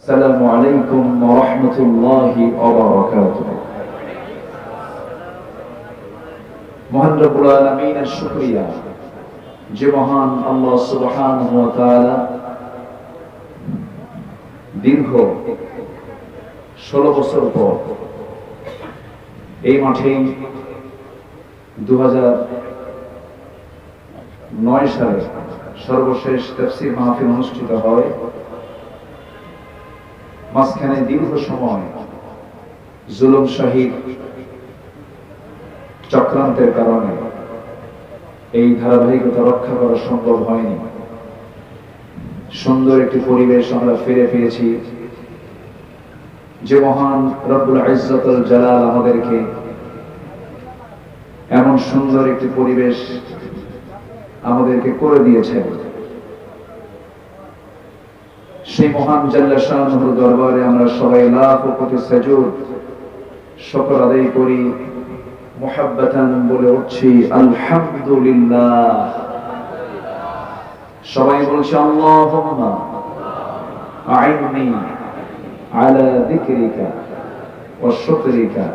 السلام عليكم ورحمة الله وبركاته মহান রব্বুল আলামিনের শুকরিয়া যে মহান আল্লাহ সুবহানাহু ওয়া তাআলা দীর্ঘ 16 বছর পর এই মাঠে 2009 সালে সর্বশেষ তাফসীর মাহফিল অনুষ্ঠিত হয়। মাঝখানে দীর্ঘ সময় জুলুম শাহীর চক্রান্তের কারণে এই ধারাবাহিকতা রক্ষা করা সম্ভব হয়নি। সুন্দর একটি পরিবেশ আমরা ফিরে পেয়েছি। যে মহান রব্বুল ইজ্জতুল জালাল আমাদেরকে এমন সুন্দর একটি পরিবেশ আমাদেরকে করে দিয়েছেন, সেই মহান জাল্লা শানুর দরবারে আমরা সবাই লাখ কোটি সাজুদ শুকর আদায় করি, মুহাব্বাতান বলে উঠছি আলহামদুলিল্লাহ। সবাই বলছি আল্লাহুম্মা আইন্নি আলা যিকরিকা ওয়া শুকরিকা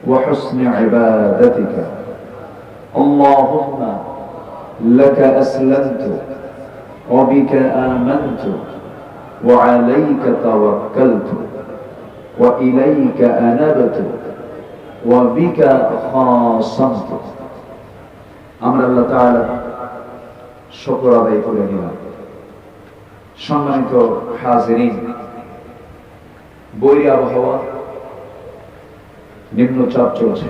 ওয়া হুসনি ইবাদাতিকা। আল্লাহুম্মা লাকা আসলামতু ওয়া বিকা আমানতু ওয়া আলাইকা তাওয়াক্কালতু ওয়া ইলাইকা আনাবতু ওয়া বিকা খাসামতু। আমরা আল্লাহ তাআলা শুকর আদায় করে নিলাম। সম্মানিত হাজিরিন, বৈরী আবহাওয়া, নিম্নচাপ চলছে।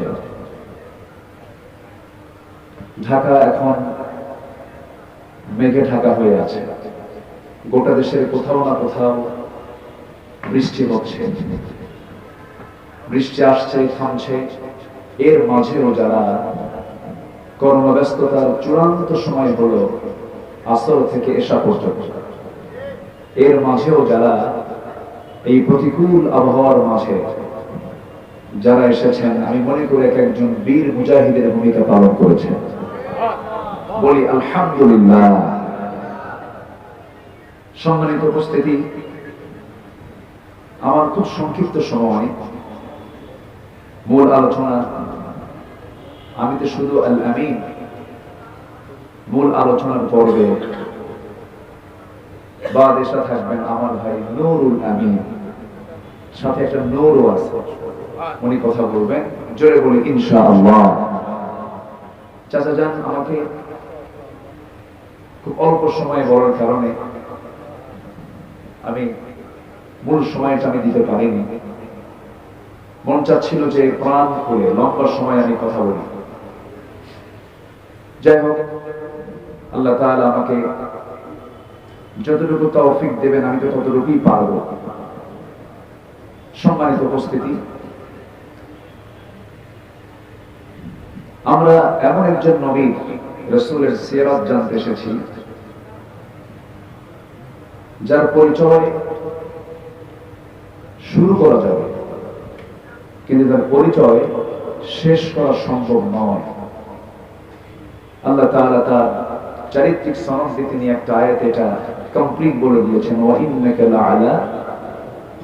ঢাকা এখন মেঘে ঢাকা হয়ে আছে। গোটা দেশের কোথাও না কোথাও বৃষ্টি হচ্ছে, বৃষ্টি আসছে থামছে। এর মাঝেও যারা কর্মব্যস্ততার চূড়ান্ত সময় হলো আসর থেকে এশা পর্যন্ত, এর মাঝেও যারা এই প্রতিকূল আবহাওয়ার মাঝে যারা এসেছেন, আমি মনে করি একজন বীর মুজাহিদের ভূমিকা পালন করেছেন। বলি আলহামদুলিল্লাহ। সম্মানিত উপস্থিতি, আমার খুব সংক্ষিপ্ত সময় মূল আলোচনা, আমি তো শুধু আল আমিন। মূল আলোচনার পর্বে বাদ এসা থাকবেন আমার ভাই নূরুল আমিন, সাথে একটা নূরও আছে, উনি কথা বলবেন। জোরে বলি ইনশাআল্লাহ। চাচা যান, আমাকে খুব অল্প সময় বলার কারণে আমি মূল সময়টা আমি দিতে পারিনি। মন চাচ্ছিল যে প্রাণ খুলে লম্বা সময় আমি কথা বলি। যাই হোক, আল্লাহ তাআলা আমাকে যতটুকু তৌফিক দেবেন আমি তো ততটুকুই পারব। সম্মানিত উপস্থিতি, আমরা এমন একজন নবী রাসূলের সিরাত জানতে এসেছি যার পরিচয় শুরু করা যাবে, কিন্তু তার পরিচয় শেষ করা সম্ভব নয়। আল্লাহ তাআলা তার চারিত্রিক সনদ দিতে নিয়ে একটা আয়াত এটা কমপ্লিট বলে দিয়েছেন, ওয়া ইন্নাকা লাআলা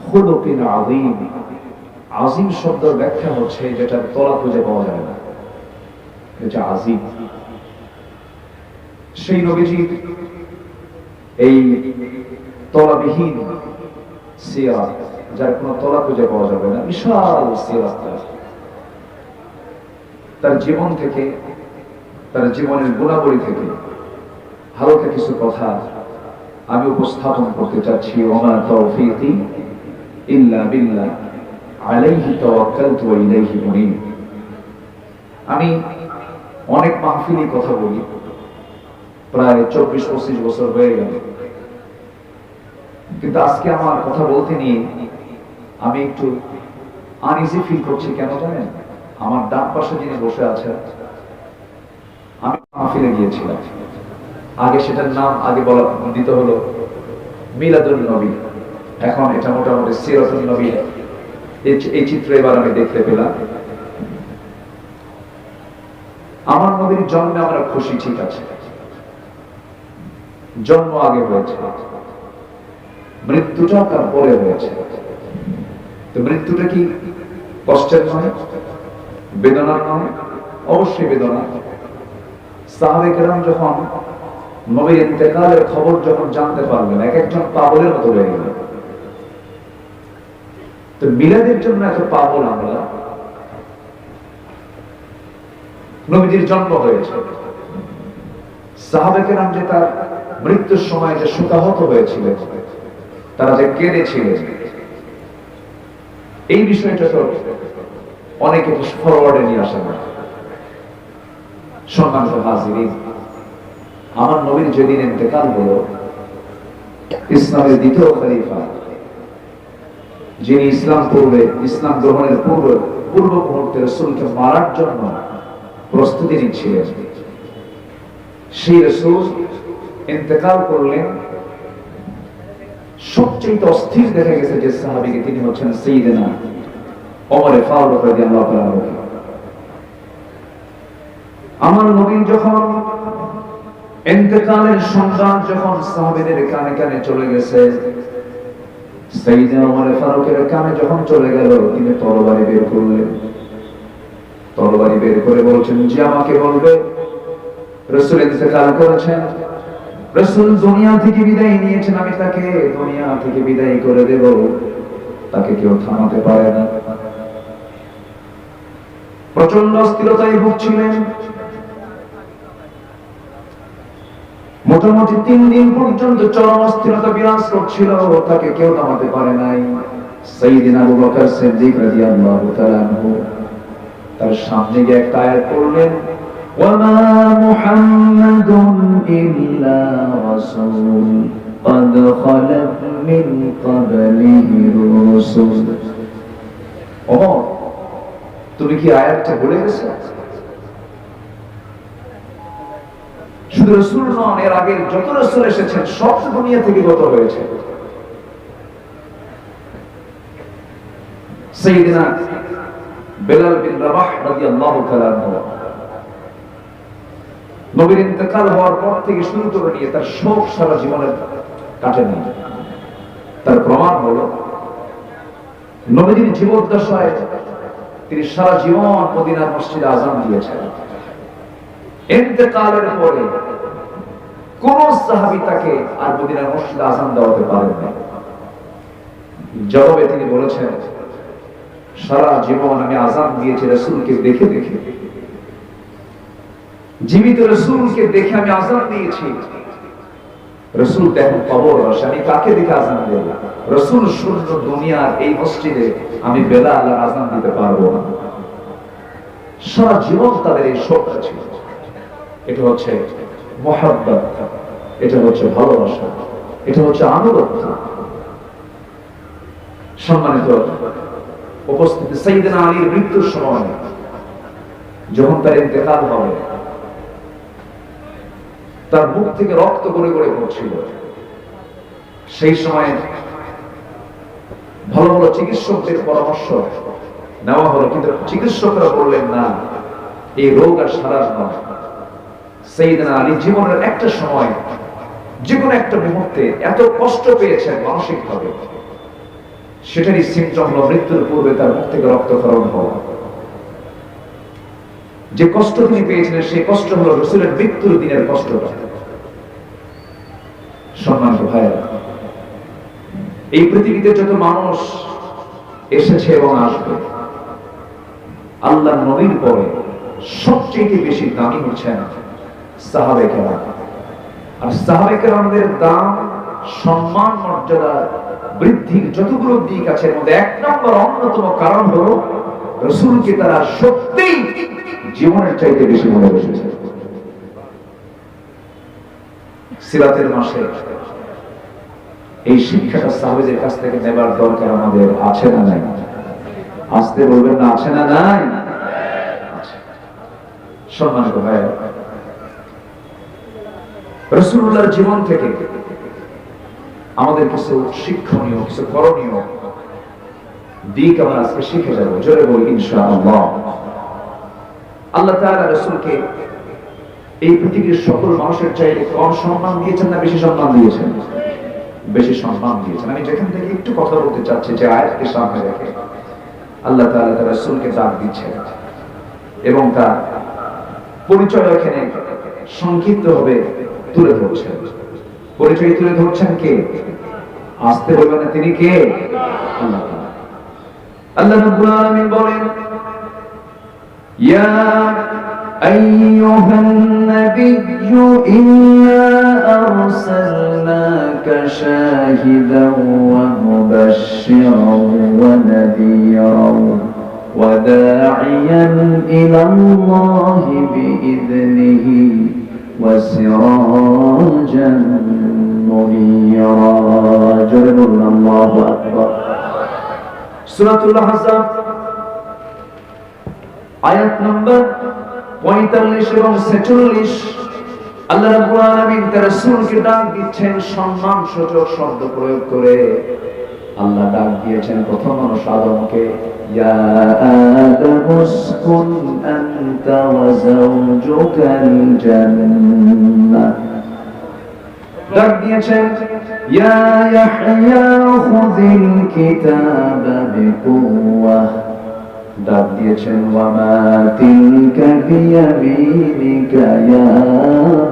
খুলুকিন আযীম। আযীম শব্দের ব্যাখ্যা হচ্ছে যেটা তলা খুঁজে পাওয়া যায় না, এটা আযীম। সেই নবীজি এই তলাবিহীন সিরাত, যার কোনো তলা খুঁজে পাওয়া যাবে না, বিশাল সিরাত, তার জীবন থেকে, তার জীবনের গুণাবলী থেকে হালকা কিছু কথা আমি উপস্থাপন করতে চাচ্ছি। ওমা তাওফীকি ইল্লা বিল্লাহ আলাইহি তাওয়াক্কালতু ওয়া ইলাইহি মুনীব। আমি অনেক মাহফিলে কথা বলি, প্রায় 24-25 বছর হয়ে গেল, কিন্তু আজকে আমার কথা বলতে নিয়ে আমি একটু আনইজি ফিল করছি। কেন জানেন? আমার ডান পাশে যিনি বসে আছেন, আমি মাহফিলে গিয়েছিলাম, আগে সেটার নাম আগে বলা দিতে হলো মিলাদুন নবী, এখন এটা মোটামুটি সিরাতুন নবী। এই চিত্র এবার আমি দেখতে পেলাম। আমার নবীর জন্মে আমরা খুশি, ঠিক আছে, জন্ম আগে হয়েছে, মৃত্যুটা তার পরে হয়েছে। তো মৃত্যুটা কি কষ্টের নয়, বেদনার নয়? অবশ্যই বেদনা। সাহাবায়ে কেরাম যখন নবীর ইন্তেকালের খবর যখন জানতে পারলেন, এক একজন পাগলের মতো হয়ে গেল। তো মিলাদের জন্য এত পাগল আমরা। নবীজির জন্ম হয়েছে, সাহাবায়ে কেরাম যে তার মৃত্যুর সময় যে শোকাহত হয়েছিলেন, তারা যে কেঁদেছিলেন, এই বিষয়টা তো অনেকে ফরওয়ার্ডে নিয়ে আসে না। সম্মানিত হাজিরিন, আমার নবীর যেদিন ইন্তেকাল হলো, ইসলামের দ্বিতীয় খলিফা, যিনি ইসলাম গ্রহণের পূর্ব মুহূর্তে রাসূলকে মারার জন্য প্রস্তুতি নিচ্ছিলেন, সেই রাসূল ইন্তেকাল করলেন। সবচেয়ে অস্থির দেখা গেছে যে সাহাবীকে, তিনি হচ্ছেন সাইয়েদনা ওমর ফারুক রাদিয়াল্লাহু তাআলা। আমার নবী যখন ইন্তেকালের সংবাদ যখন সাহাবীদের কানে কানে চলে গেছে, সাইয়েদনা ওমর ফারুকের কানে যখন চলে গেল, তিনি তরবারি বের করলেন। তরবারি বের করে বলছেন যে আমাকে বলবে রাসূল ইন্তেকাল করেছেন, রাসূল দুনিয়া থেকে বিদায় নিয়েছেন, আমি তাকে দুনিয়া থেকে বিদায় করে দেব, তাকে কেউ থামাতে পারে না। প্রচন্ড অস্থিরতায় ভুগছিলেন। মোটামুটি 3 দিন পর্যন্ত চরম অস্থিরতা বিরাজ করছিল, তাকে কেউ থামাতে পারে নাই। সাইয়েদনা আবু বকর সিদ্দিক রাদিয়াল্লাহু তাআলা আনহু তার সামনে গিয়ে একটা আয়াত পড়লেন, ওয়ামা মুহাম্মাদুন ইল্লা রাসূল قد خلت من قبله الرسل। ওমর, তুমি কি আয়াতটা ভুলে গেছো? শুধু রাসূল নন, এর আগে যত রাসূল এসেছেন সব দুনিয়া থেকে গত হয়েছে। সাইয়েদনা বেলাল বিন রাবাহ রাদিয়াল্লাহু তাআলা আনহু নবীর ইন্তেকাল হওয়ার পর থেকে শুরু করে নিয়ে তার শোক সারা জীবনের কাটেনি। তার প্রমাণ হলো নবীর জীবদ্দশায় তিনি সারা জীবন মদিনার মসজিদে আযান দিয়েছেন। ইন্তেকালের পরে কোন সাহাবী তাকে আর মদিনার মসজিদে আযান দেওয়াতে পারেন না। জবাবে তিনি বলেছেন, সারা জীবন আমি আযান দিয়েছি রাসূলকে দেখে দেখে, জীবিত রাসূলকে দেখে আমি আযান দিয়েছি। রাসূল দেখেন কবর বসে, আমি কাকে দেখে আযান দেব? রাসূল শূন্য দুনিয়ার এই মসজিদে আমি বেলাল আর আযান দিতে পারবো না। সারা জীবন তাদের এই শোকটা ছিল। এটা হচ্ছে মুহাব্বত, এটা হচ্ছে ভালোবাসা, এটা হচ্ছে আনুগত্য। সম্মানিত উপস্থিতি, সাইয়েদনা আলীর মৃত্যুর সময় যখন তার ইন্তেকাল হবে, তার মুখ থেকে রক্ত গড়ে গড়ে পড়ছিল। সেই সময় ভালো ভালো চিকিৎসকদের পরামর্শ নেওয়া হলো, কিন্তু চিকিৎসকরা বললেন না, এই রোগ আর সারার নয়। সাইয়েদনা আলী জীবনের একটা সময়, যে কোনো একটা মুহূর্তে এত কষ্ট পেয়েছেন মানসিক ভাবে, সেটারই সিমটম হলো মৃত্যুর পূর্বে তার মুখ থেকে রক্তক্ষরণ হওয়া। যে কষ্ট তিনি পেয়েছিলেন সেই কষ্ট হলো রাসূলের মৃত্যুর দিনের কষ্টটা। সম্মানিত ভাইরা, এই পৃথিবীতে যত মানুষ এসেছে এবং আসবে, আল্লাহর নবীর পরে সবচেয়ে বেশি দামি হচ্ছেন সাহাবায়ে কেরাম। আর সাহাবায়ে কেরামদের দাম, সম্মান, মর্যাদা বৃদ্ধির যতগুলো দিক আছে, এর মধ্যে 1 নম্বর অন্যতম কারণ হলো রাসূলকে তারা সত্যিই জীবনের চাইতে বেশি ভালোবেসেছে। সিরাতের মাসে এই শিক্ষাটা সাহাবীদের কাছ থেকে নেবার দরকার আমাদের আছে না নাই? আসতে বলবেন না, আছে না নাই? সম্মানিত ভাইরা, রাসূলুল্লাহর জীবন থেকে আমাদের কিছু শিক্ষণীয়, কিছু করণীয় দিক আমরা আজকে শিখে যাব। জোরে বলি ইনশাআল্লাহ। আল্লাহ তাআলা রাসূলকে এই পৃথিবীর সকল মানুষের চাইতে কম সম্মান দিয়েছেন না বেশি সম্মান দিয়েছেন? বেশি সম্মান দিয়েছেন। আমি যেখান থেকে একটু কথা বলতে চাচ্ছি, যে আয়াতকে সামনে রেখে আল্লাহ তাআলা তার রাসূলকে ডাক দিচ্ছেন এবং তার পরিচয় এখানে সংক্ষিপ্ত হবে তুলে ধরছেন। পরিচয় তুলে ধরছেন কে? আসতে বলবেন না, তিনি কে? আল্লাহ তাআলা। আল্লাহ রাব্বুল আলামিন বলেন, ইয়া আইয়ুহান নাবিয়্যু ইন্না আরসালনাকা শাহিদান ওয়া মুবাশশিরান ওয়া নাযীরান ওয়া দা'iয়ান ইলা আল্লাহি বিইذনিহি ওয়া সিরাজান মুনীরা। জোরে বলুন আল্লাহু আকবার। সূরাতুল আহজাব আয়াত নম্বর 45 এবং 46। আল্লাহ রাব্বুল আলামিন তার রাসূলকে ডাক দিচ্ছেন সম্মানসূচক শব্দ প্রয়োগ করে। আল্লাহ ডাক দিয়েছেন প্রথম মানুষ আদমকে, ইয়া আদামু উসকুন আনতা ওয়া যাওজুকাল জান্নাহ। ডাক দিয়েছেন ইয়া ইয়াহইয়া খুযিল কিতাবা বিকুওয়া। ডাক দিয়েছেন ওয়া মা তিলকা বিয়ামিনিকা ইয়া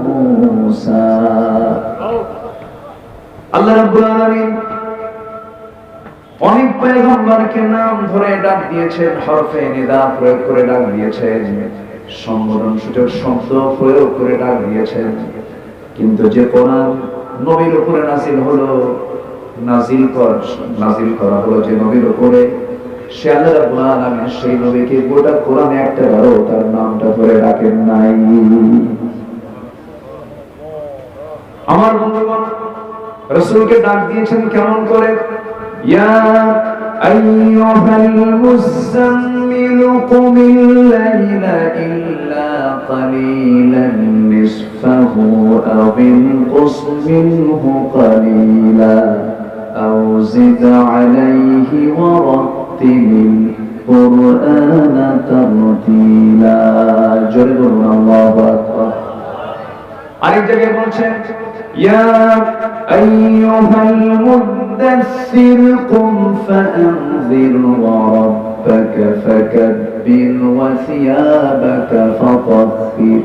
মূসা। আল্লাহ রাব্বুল আলামিন অনেক পয়গম্বরকে নাম ধরে ডাক দিয়েছেন, হরফে নিদা প্রয়োগ করে ডাক দিয়েছেন, সম্বোধনসূচক শব্দ প্রয়োগ করে ডাক দিয়েছেন। কিন্তু যে কোরআন নবীর উপরে নাজিল করা হলো যে নবীর উপরে, সে আল্লাহ রাব্বুল আলামিন সেই নবীকে গোটা কোরআনে একটাবারও তার নামটা ধরে ডাকেন নাই। আমার বন্ধুগণ, রাসূলকে ডাক দিয়েছেন কেমন করে? ইয়া আইয়ুহাল মুযাম্মিলু কুমিল লাইলা ইল্লা কালিলান নিসফাহু আও ইনকুস মিনহু কালিলা আও জিদ আলাইহি ওয়া রাত্তিলিল কুরআনা তারতিলা। জোরে বলুন আল্লাহু আকবার। আরেক জায়গায় বলছেন ইয়া আইয়ুহাল মুদ্দাসসির কুম ফাআনযির ওয়া রাব্বাকা ফাকাব্বির ওয়া সিয়াবাকা ফাতাহহির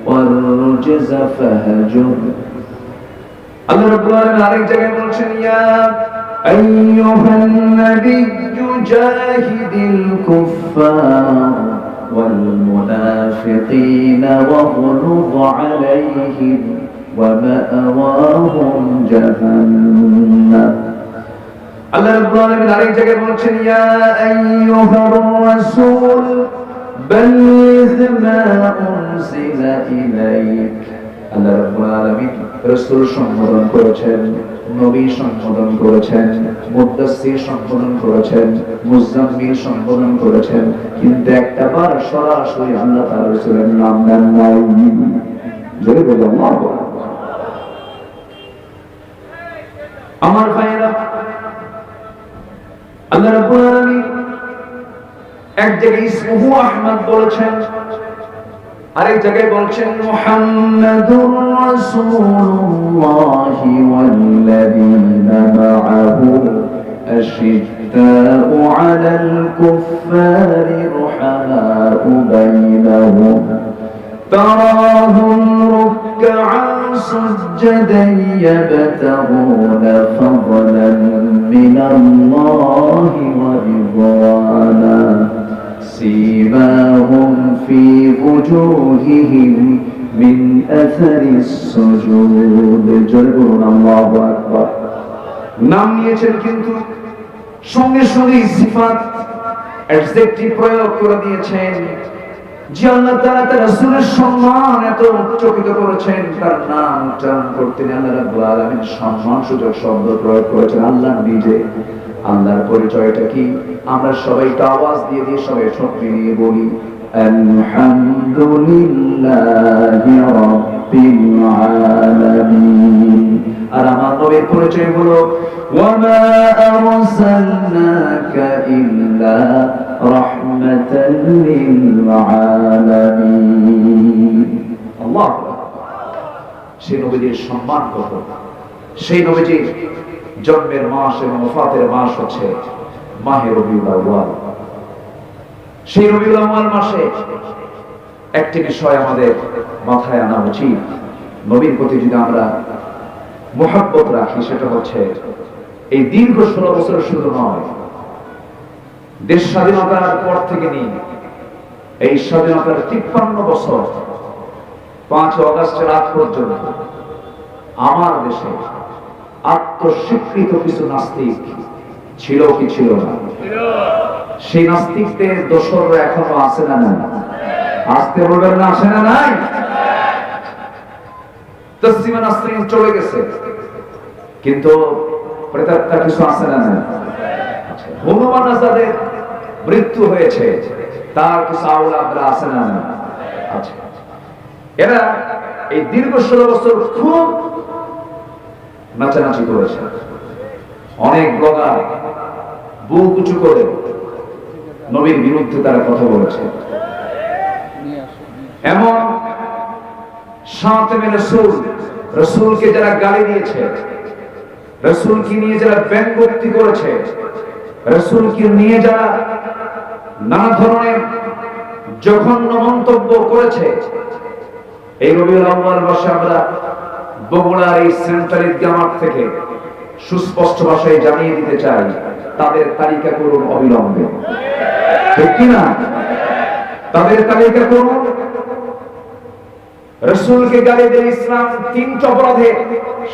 ওয়ার রুজজা ফাহজুর। আল্লাহ রাব্বুল আলামিন আরেক জায়গায় বলছেন ইয়া আইয়ুহান নাবিয়্যু জাহিদিল কুফফার والمنافقين واغلظ عليهم ومأواهم جهنم। আল্লাহ রাব্বুল আলামিন আরেক জায়গায় বলছেন ইয়া আইয়ুহার রাসূল বাল্লিগ মা উনজিলা ইলাইক। আল্লাহ রাব্বুল আলামিন রাসূল সম্বোধন করেছেন, নবী সম্বোধন করেছেন, মুদ্দাসসির সম্বোধন করেছেন, মুজাম্মিল সম্বোধন করেছেন, কিন্তু একটা বার সরাসরি আল্লাহ তার রাসূলের নাম নেন নাই। জোরে বলুন আল্লাহু আকবার। আমার ভাইরা, আল্লাহ রাব্বুল আলামিন এক জায়গায় ইসমুহু আহমদ বলেছেন, আরেক জায়গায় বলছেন মুহাম্মাদুর রাসূলুল্লাহি ওয়াল্লাযীনা মাআহু আশিদ্দাউ আলাল কুফফারি রুহামাউ বাইনাহুম তারাহুম রুকআন সুজদান ইয়াবতাগুনা ফাদলান মিনাল্লাহি ওয়া রিদওয়ানা سيماهم في وجوههم من أثر السجود। جلبون الله أكبر। নাম নিয়েছেন কিন্তু সঙ্গে সঙ্গে সিফাত অ্যাডজেক্টিভ প্রয়োগ করে দিয়েছেন। যে আল্লাহ তাআলা তার রাসূলের সম্মান এত উচ্চকিত করেছেন, তার নাম উচ্চারণ করতে আল্লাহ রাব্বুল আলামিন সম্মানসূচক শব্দ প্রয়োগ করেছেন। আল্লাহ নিজে, আল্লাহর পরিচয়টা কি? আমরা সবাই একটু আওয়াজ দিয়ে সবাই শক্তি নিয়ে বলি আলহামদুলিল্লাহি রাব্বিল আলামিন। আর আমার নবীর পরিচয় হলো ওয়া মা আরসালনাকা ইল্লা রাহমাতাল লিল আলামিন। আল্লাহ, সেই নবীর সম্মান কত, সেই নবীর জন্মের মাস এবং ওফাতের মাস হচ্ছে মাহে রবিউল আউয়াল। সেই রবিউল আউয়াল মাসে একটি বিষয় আমাদের মাথায় আনা উচিত, নবীর প্রতি যদি আমরা মুহাব্বত রাখি, সেটা হচ্ছে এই দীর্ঘ 16 বছর শুধু নয়, দেশ স্বাধীনতার পর থেকে নিয়ে এই স্বাধীনতার 53 বছর 5 আগস্টের আগ পর্যন্ত আমার দেশে আত্মস্বীকৃত কিছু নাস্তিক ছিল কি ছিল না? সেই নাস্তিকদের দোসররা এখনো আছে না নাই? আসতে বলবেন না, আসে না নাই? তসলিমা নাসরিন চলে গেছে, কিন্তু প্রেতাত্মা কিছু আছে না নাই? হনুমান আজাদের মৃত্যু হয়েছে, তার কিছু আওলাদরা আছে না নাই? আচ্ছা, এরা এই দীর্ঘ 16 বছর খুব নাচানাচি করেছে। অনেক ব্লগার বুক উঁচু করে নবীর বিরুদ্ধে তারা কথা বলেছে। এমন শাতিমে রাসূল, রাসূলকে যারা গালি দিয়েছে, রাসূলকে নিয়ে যারা ব্যঙ্গোক্তি করেছে, রাসূলকে নিয়ে যারা নানা ধরনের জঘন্য মন্তব্য করেছে, এই রবিউল আউয়াল মাসে আমরা বগুড়ার এই সেন্ট্রাল ঈদগাহ মাঠ থেকে সুস্পষ্ট ভাষায় জানিয়ে দিতে চাই, তাদের তালিকা করুন অবিলম্বে। ঠিক কিনা? তাদের তালিকা করুন। রাসূলকে গালি দিয়ে ইসলাম 3টা অপরাধে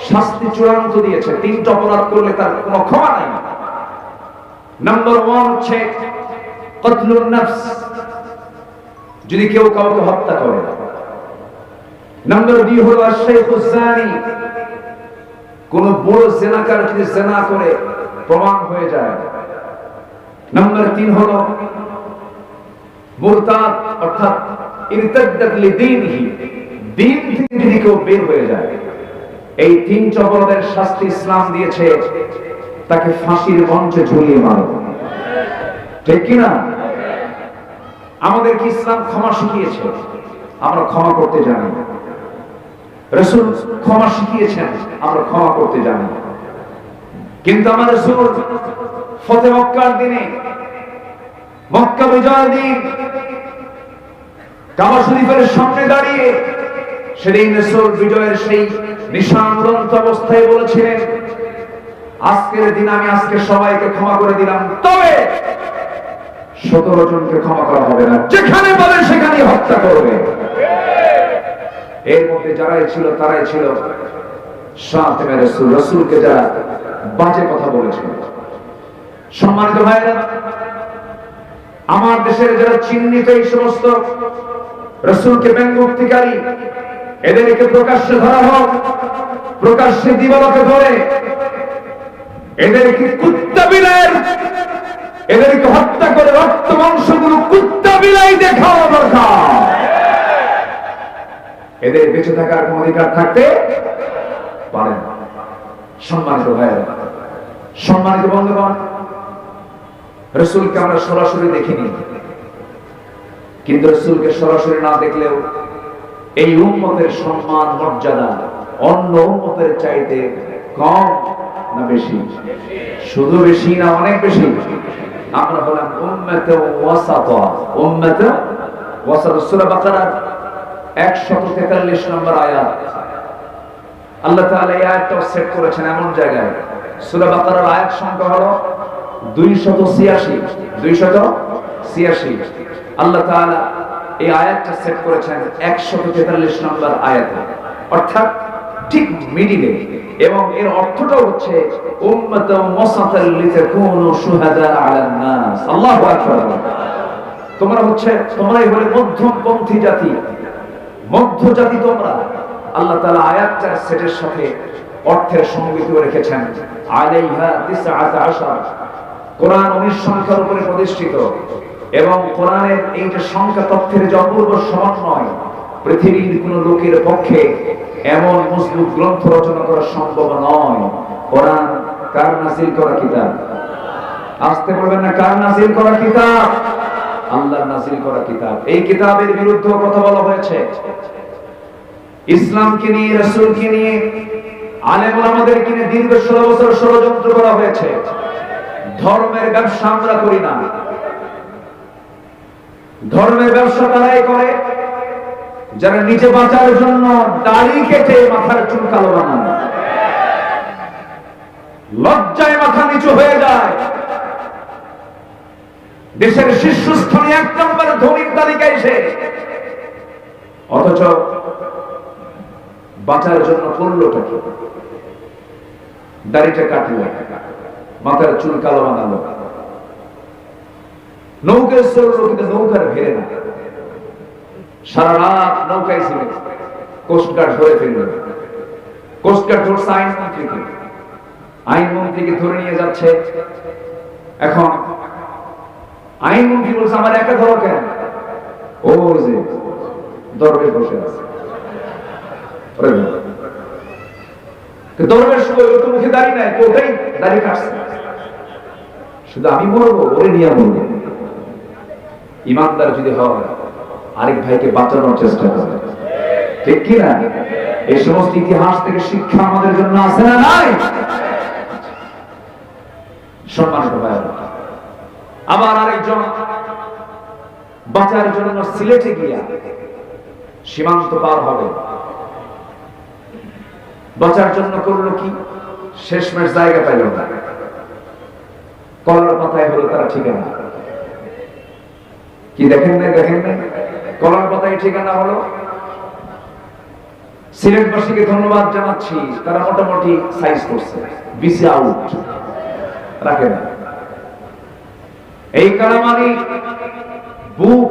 শাস্তি চূড়ান্ত দিয়েছে। 3টা অপরাধ করলে তার কোনো ক্ষমা নাই। নাম্বার 1 হচ্ছে কতলুন নফস, যদি কেউ কাউকে হত্যা করে। নাম্বার 2 হলো আশ-শাইখুজ জানি, কোন বড় জিনাকার যদি জিনা করে প্রমাণ হয়ে যায়। নাম্বার 3 হলো মুরতাদ, অর্থাৎ ইরতাদ্দাত লিদীনিহি, দিন থেকে যদি কেউ বের হয়ে যায়। এই 3 অপরাধের শাস্তি ইসলাম দিয়েছে, তাকে ফাঁসির মঞ্চে ঝুলিয়ে মারো। ঠিক কিনা? আমাদের কি ইসলাম ক্ষমা শিখিয়েছে? আমরা ক্ষমা করতে জানি। রাসূল ক্ষমা শিখিয়েছেন, আমরা ক্ষমা করতে জানি। কিন্তু আমার রাসূল ফতে মক্কার দিনে, মক্কা বিজয়ের দিন, কাবা শরীফের সামনে দাঁড়িয়ে সেদিন রাসূল বিজয়ের সেই নিশান উড়ন্ত অবস্থায় বলেছিলেন, আজকের দিন আমি আজকে সবাইকে ক্ষমা করে দিলাম, তবে 17 জনকে ক্ষমা করা হবে না, যেখানে বলে সেখানে হত্যা করবে। এর মধ্যে যারাই ছিল তারাই ছিল শাতিমে রাসূল, রাসূলকে যারা বাজে কথা বলেছিল। সম্মানিত ভাইরা, আমার দেশের যারা চিহ্নিত এই সমস্ত রাসূলকে ব্যঙ্গোক্তিকারী, এদেরকে প্রকাশ্যে ধরা হোক, প্রকাশ্যে দিবালোকে ধরে এদেরকে কুত্তা বিলাই, এদেরকে হত্যা করে রক্ত মাংসগুলো কুত্তা বিলাই দেখানো দরকার। এদের বেঁচে থাকার কোন অধিকার থাকতে পারে না। সম্মানিত ভাইরা, সম্মানিত বন্ধুগণ, রাসূলকে আমরা সরাসরি দেখিনি, কিন্তু রাসূলকে সরাসরি না দেখলেও এই উম্মতের সম্মান মর্যাদা অন্য উম্মতের চাইতে কম না বেশি? শুধু বেশি না, অনেক বেশি। আমরা হলাম উম্মতে ওয়াসাতা, উম্মতে ওয়াসাতা। সূরা বাকারার 143 নম্বর আয়াত, আল্লাহ তাআলা এই আয়াতটা সেট করেছেন এমন জায়গায়। সূরা বাকারার আয়াত সংখ্যা হলো 286। 286 আল্লাহ তাআলা এই আয়াতটা সেট করেছেন 143 নম্বর আয়াতে, অর্থাৎ ঠিক মিডিলে। এবং এর অর্থটা হচ্ছে উম্মাতাম ওয়াসাতাল লিতাকুনু শুহাদা আলান নাস। আল্লাহু আকবার। তোমরাই হলে মধ্যমপন্থী জাতি, মধ্য জাতি তোমরা। আল্লাহ তাআলা আয়াতটার সেটের সাথে অর্থের সংগতিও রেখেছেন। আলাইহা 19, কোরআন 19 সংখ্যার উপরে প্রতিষ্ঠিত। এবং কোরআনের এই যে সংখ্যা তথ্যের যে অপূর্ব সমন্বয়, পৃথিবীর কোন লোকের পক্ষে এমন মজবুত গ্রন্থ রচনা করা সম্ভব নয়। কোরআন কার নাযিল করা কিতাব? আসতে বলবেন না, কার নাযিল করা কিতাব? আল্লাহর নাযিল করা কিতাব। এই কিতাবের বিরুদ্ধে কথা বলা হয়েছে, ইসলামকে নিয়ে, রাসূলকে নিয়ে আলেম ওলামাদের কিনে দীর্ঘ 16 বছর ষড়যন্ত্র করা হয়েছে। ধর্মের ব্যবসা আমরা করি না, ধর্মের ব্যবসা তারাই করে যারা নিজে বাঁচার জন্য দাড়ি কেটে মাথার চুল কালো বানান, লজ্জায় মাথা নিচু হয়ে যায়। দেশের শীর্ষস্থানে 1 নম্বর ধনীর তালিকায় সে, অথচ বাঁচার জন্য করলোটা কি? দাড়িটা কাটলো, মাথার চুল কালো বানালো, নৌকায় চললো কিন্তু নৌকার ভেড়ে না, সারা রাত নৌকায় ছিল। কোস্টগার্ড ধরে ফেলল, কোস্টগার্ড ধরছে আইনমন্ত্রীকে, আইনমন্ত্রীকে ধরে নিয়ে যাচ্ছে। এখন আইনমন্ত্রী বলছে আমার একা ধরো কেন? ও যে দরবেশ বসে আছে, দরবেশ তো মুখে দাঁড়িয়ে নাই, ওটাই দাঁড়িয়ে কাটছে, শুধু আমি মরবো, ওরে নিয়ে মরবো। ইমানদার যদি হয় আরেক ভাইকে বাঁচানোর চেষ্টা করে, ঠিক কি না? এই সমস্ত ইতিহাস থেকে শিক্ষা আমাদের জন্য আছে না নাই? সম্মানিত ভাই, আবার আরেকজন বাঁচার জন্য সিলেটে গিয়া সীমান্ত পার হবে, বাঁচার জন্য করলো কি? শেষমেশ জায়গা পাইল না, কলার পাতায় হলো তারা ঠিকানা। কি দেখেন না, দেখেন না, কলার পাতায় ঠিকানা হলো। সিলেটবাসীকে ধন্যবাদ জানাচ্ছি, তারা মোটামুটি সাইজ করছে, বিসি আউট রাখে না। এই কারামানি বুক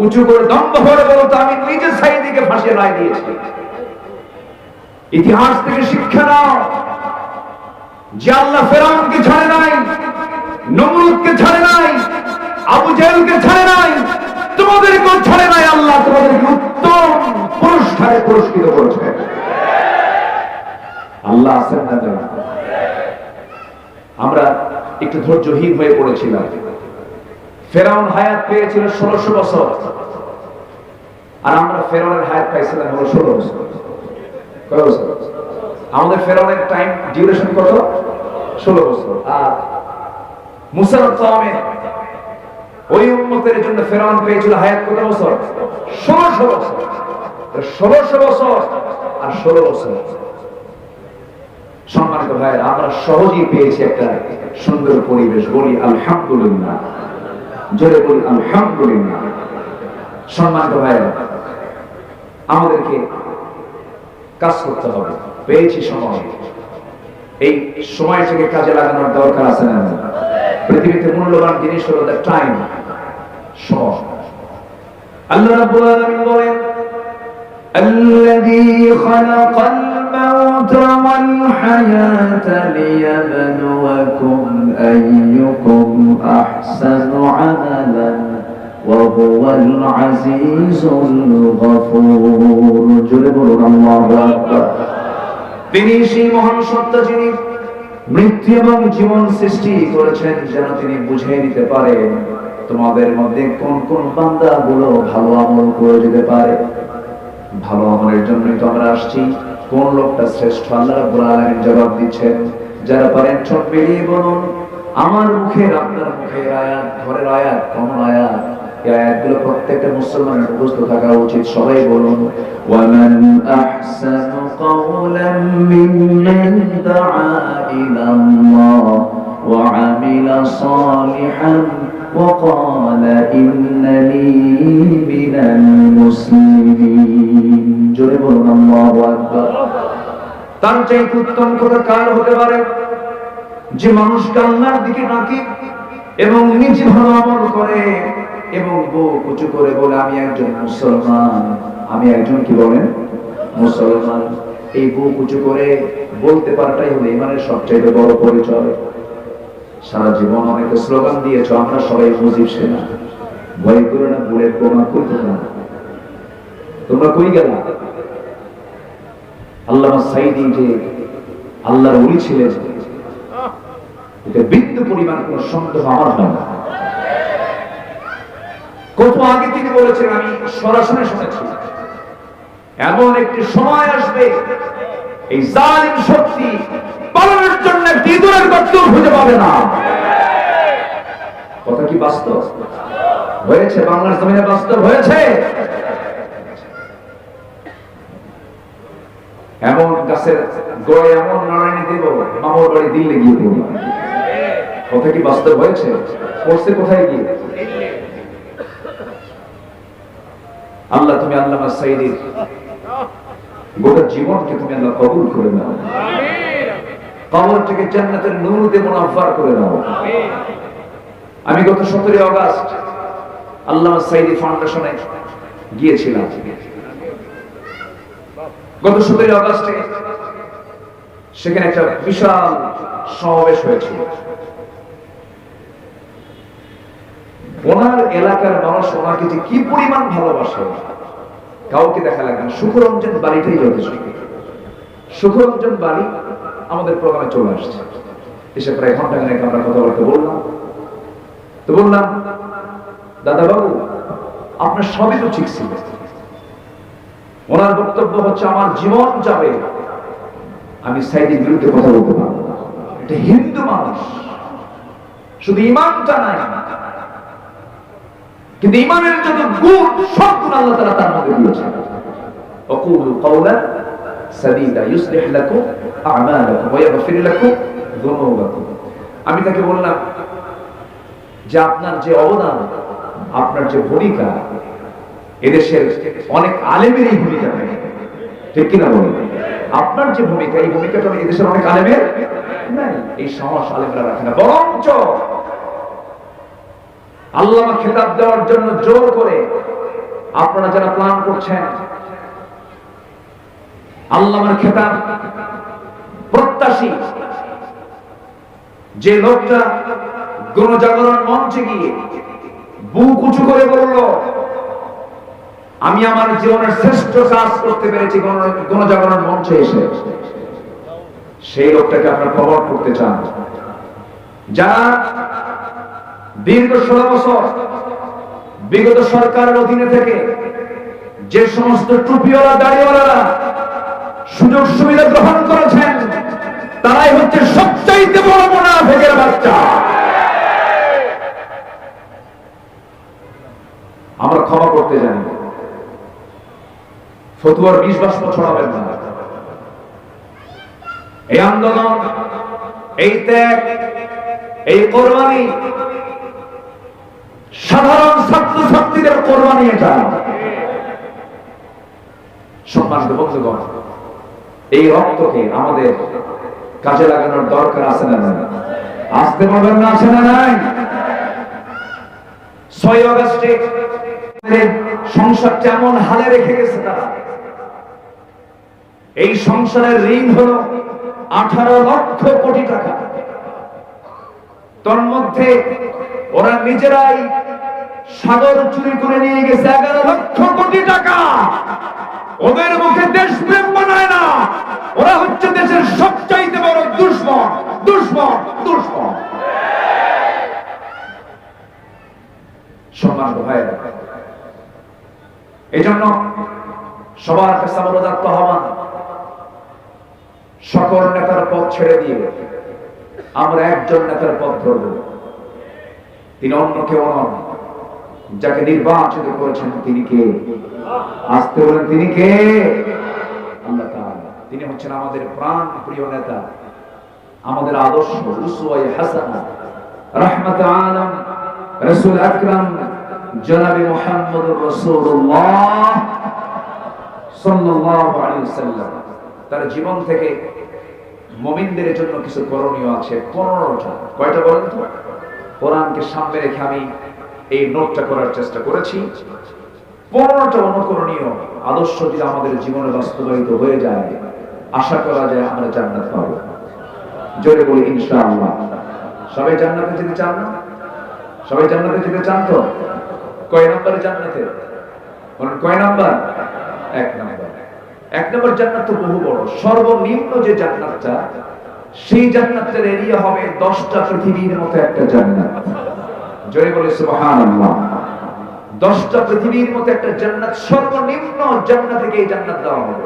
উঁচু করে দম্ভ ভরে বলতো আমি নিজে সাইদিকে ফাঁসিয়ে রায় দিয়েছি। ইতিহাস থেকে শিক্ষা নাও যে আল্লাহ ফেরাউনকে ছাড়ে নাই, নমরুদকে ছাড়ে নাই, আবু জেহেলকে ছাড়ে নাই, তোমাদেরকেও ছাড়ে নাই। আল্লাহ তোমাদেরকে উত্তম পুরস্কারে পুরস্কৃত করেছে। আল্লাহ আছেন না জানা। আমরা একটু ধৈর্যহীন হয়ে পড়েছিলাম। ফেরাউন হায়াত পেয়েছিল 1600 বছর, আর আমরা ফেরাউনের হায়াত পাইছিলাম হলো 16 বছর। কয় বছর? আমাদের ফেরাউনের টাইম ডিউরেশন কত? 16 বছর। আর মুসা কওমের ওই উম্মতের জন্য ফেরাউন পেয়েছিল হায়াত কত বছর? 1600 বছর। 1600 বছর আর 16 বছর। সম্মানিত ভাইয়েরা, আমরা সহজেই পেয়েছি একটা সুন্দর পরিবেশ। বলি আলহামদুলিল্লাহ, জোরে বলি আলহামদুলিল্লাহ। সম্মানিত ভাইয়েরা, আমাদেরকে কাজ করতে হবে। পেয়েছি সময়, এই সময়টাকে কাজে লাগানোর দরকার আছে না? পৃথিবীতে মূল্যবান জিনিস হলো দ্য টাইম, সময়। আল্লাহ রাব্বুল আলামিন বলেন الذي خلق الموت والحياة ليبلوكم أيكم أحسن عملا وهو العزيز الغفور جل الله أكبر। তিনি সেই মহান সত্তা যিনি মৃত্যু এবং জীবন সৃষ্টি করেছেন যেন তিনি বুঝিয়ে দিতে পারেন তোমাদের মধ্যে কোন কোন বান্দাগুলো ভালো আমল করে যেতে পারে। ভালো আমলের জন্যই তো আমরা আসছি। কোন লোকটা শ্রেষ্ঠ? আল্লাহ রাব্বুল আলামিন জবাব দিচ্ছেন, যারা পারেন ছোট বেরিয়ে বলুন আমার মুখের আপনার মুখের আয়াত, ঘরের আয়াত, কোন আয়াত? এই আয়াতগুলো প্রত্যেকটা মুসলমানের মুখস্থ থাকা উচিত। সবাই বলুন ওয়ামান আহসানু কাওলাম মিম্মান দাআ ইলাল্লাহ ওয়া আমিলা সালিহান ওয়া ক্বালা ইন্নানি মিনাল মুসলিমিন। জোরে বলুন আল্লাহু আকবার। তার চাইতে উত্তম কথা কার হতে পারে যে মানুষকে আল্লাহর দিকে ডাকে এবং নিজে ভালো আমল করে এবং বুক উঁচু করে বলে আমি একজন মুসলমান, আমি একজন কি বলেন মুসলমান। এই বুক উঁচু করে বলতে পারাটাই হলো ইমানের সবচেয়ে বড় পরিচয়। সারা জীবন অনেকে স্লোগান দিয়েছ, আমরা সবাই মুজিব সেনা, ভয় করে না, বুলেট বোমা করতে না। তোমরা কই গেলা? আল্লামা সাইদি যে আল্লাহর ওলি ছিলেন, এটা বিন্দু পরিমাণ কোন সন্দেহ আমার হয় না। কত আগে তিনি বলেছেন, আমি সরাসরি শুনেছি এমন একটি সময় আসবে এই জালিম শক্তি পালনের জন্য একটি ইঁদুরের গর্ত খুঁজে পাবে না। কথা কি বাস্তব হয়েছে? বাংলার জমিনে বাস্তব হয়েছে। এমন গাছের গোড়ায় এমন নারায়ণী দেব, মামার বাড়ি দিল্লি গিয়ে দেব। কথা কি বাস্তব হয়েছে? পড়ছে কোথায় গিয়ে? আল্লাহ তুমি আল্লামা সাইয়্যিদ গোটা জীবনকে তুমি আল্লাহ কবুল করে নাও, কবরটাকে জান্নাতের নূর দিয়ে মুনাফফার করে নাও। আমি গত 17 আগস্ট আল্লামা সাইয়্যিদ ফাউন্ডেশনে গিয়েছিলাম। গত 17 আগস্টে সেখানে একটা বিশাল সমাবেশ হয়েছিল। ওনার এলাকার মানুষ ওনাকে যে কি পরিমাণ ভালোবাসে কাউকে দেখা লাগে না। সুখরঞ্জন বাড়িটাই যথেষ্ট। সুখরঞ্জন বাড়ি আমাদের প্রোগ্রামে চলে আসছে, এসে প্রায় ঘন্টা খানেক আমরা কথাবার্তা বললাম। তো বললাম, দাদা বাবু আপনার সবই তো ঠিক ছিল। ওনার বক্তব্য হচ্ছে আমার জীবন যাবে, আমি সাইয়্যিদের বিরুদ্ধে কথা বলতে পারবো না। এটা হিন্দু মানুষ, শুধু ইমানটা নাই, কিন্তু ইমানের যত গুণ সব গুণ আল্লাহ তাআলা তার মধ্যে দিয়েছেন। ওয়াকুলু কাওলান সাদীদা ইউসলিহ লাকুম আ'মালাকুম ওয়া ইয়াগফির লাকুম যুনুবাকুম। আমি তাকে বললাম যে আপনার যে অবদান, আপনার যে ভূমিকা, এদেশের অনেক আলেমের এই ভূমিকা নেই, ঠিক কিনা বলুন? আপনার যে ভূমিকা, এই ভূমিকাটা এদেশের অনেক আলেমের নাই। এই সমাজ আলেমরা রাখে না, বরঞ্চ আল্লামা খেতাব দেওয়ার জন্য জোর করে আপনারা যারা প্ল্যান করছেন, আল্লামার খেতাব প্রত্যাশী যে লোকটা গণজাগরণ মঞ্চে গিয়ে বুক উঁচু করে বলল আমি আমার জীবনের শ্রেষ্ঠ কাজ করতে পেরেছি গণজাগরণ মঞ্চে এসে, সেই লোকটাকে আপনারা প্রমোট করতে চান। যারা দীর্ঘ 16 বছর বিগত সরকারের অধীনে থেকে যে সমস্ত টুপিওয়ালা দাড়িওয়ালারা সুযোগ সুবিধা গ্রহণ করেছেন, তারাই হচ্ছে সবচাইতে বড় মুনাফিকের বাচ্চা। আমরা ক্ষমা করতে জানি, ফতুয়ার বিষ বাষ্প ছড়াবেন না। এই আন্দোলন, এই ত্যাগ, এই কোরবানি সাধারণ ছাত্র ছাত্রীদের কোরবানি। এটা সম্মানিত বন্ধুগণ, এই রক্তকে আমাদের কাজে লাগানোর দরকার আছে না নাই? আসতে পারবেন না, আছে না নাই? 6 আগস্টে সংসার কেমন হালে রেখে গেছে তারা। এই সংসারের ঋণ হলো 18 লক্ষ কোটি টাকা। তোর মধ্যে ওরা নিজেরাই সাগর চুরি করে নিয়ে গেছে 11 লক্ষ কোটি টাকা। ওদের মুখে দেশপ্রেম বানায় না, ওরা হচ্ছে দেশের সবচাইতে বড় দুশমন, দুশমন, দুশমন। সম্মানিত ভাইরা, এই জন্য সবার কাছে আমার উদাত্ত আহ্বান, সকল নেতার পথ ছেড়ে দিয়ে আমরা একজন নেতার পথ ধরব। তিনি অন্য কেউ নন, যাকে নির্বাচিত করেছেন তিনি কে? আসতে বলেন, তিনি কে? আল্লাহ তাআলা। তিনি হচ্ছেন আমাদের প্রাণ প্রিয় নেতা, আমাদের আদর্শ উসওয়ায়ে হাসানা, রাহমাতুল আলাম রাসূল আকরাম জনাবে মুহাম্মদুর রাসূলুল্লাহ সাল্লাল্লাহু আলাইহি ওয়াসাল্লাম। তার জীবন থেকে মুমিনদের জন্য কিছু করণীয় আছে 15টা। কয়টা বলেন তো? কোরআনকে সামনে রেখে আমি এই নোটটা করার চেষ্টা করেছি। 15টা অনুকরণীয় আদর্শ যদি আমাদের জীবনে বাস্তবায়িত হয়ে যায়, আশা করা যায় আমরা জান্নাত পাবো। জোরে বলি ইনশাআল্লাহ। সবাই জান্নাতে যেতে চান না? সবাই জান্নাতে যেতে চান তো? কয় নম্বরে জান্নাতে? বলেন কয় নাম্বার? 1 নাম্বার। 1 নাম্বার জান্নাত তো বহু বড়। সর্বনিম্ন যে জান্নাতটা, সেই জান্নাতের এরিয়া হবে 10টা পৃথিবীর মতো একটা জান্নাত। জোরে বলে সুবহানাল্লাহ। 10টা পৃথিবীর মতো একটা জান্নাত, সর্বনিম্ন জান্নাত থেকে এই জান্নাত দেওয়া হবে।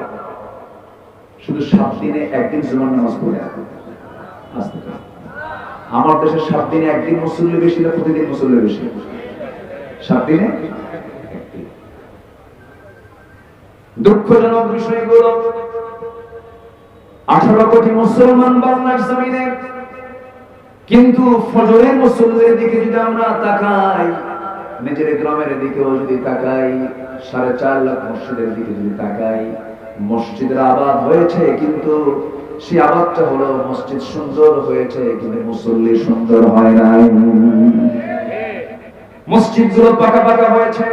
শুধু 7 দিনে একদিন জুমার নামাজ পড়ে। আমার দেশে 7 দিনে একদিন মুসল্লি বেশি না প্রতিদিন মুসল্লি বেশি? 7 দিনে একদিন। দুঃখজনক বিষয়গুলো 18 কোটি মুসলমান বাংলার জমিনে, কিন্তু ফজরের মুসল্লির দিকে যদি আমরা তাকাই, নিজের গ্রামের দিকেও যদি তাকাই, 4.5 লাখ মসজিদের দিকে যদি তাকাই, মসজিদের আবাদ হয়েছে, কিন্তু সেই আবাদটা হলো মসজিদ সুন্দর হয়েছে কিন্তু মুসল্লি সুন্দর হয় নাই। মসজিদগুলো পাকা পাকা হয়েছে,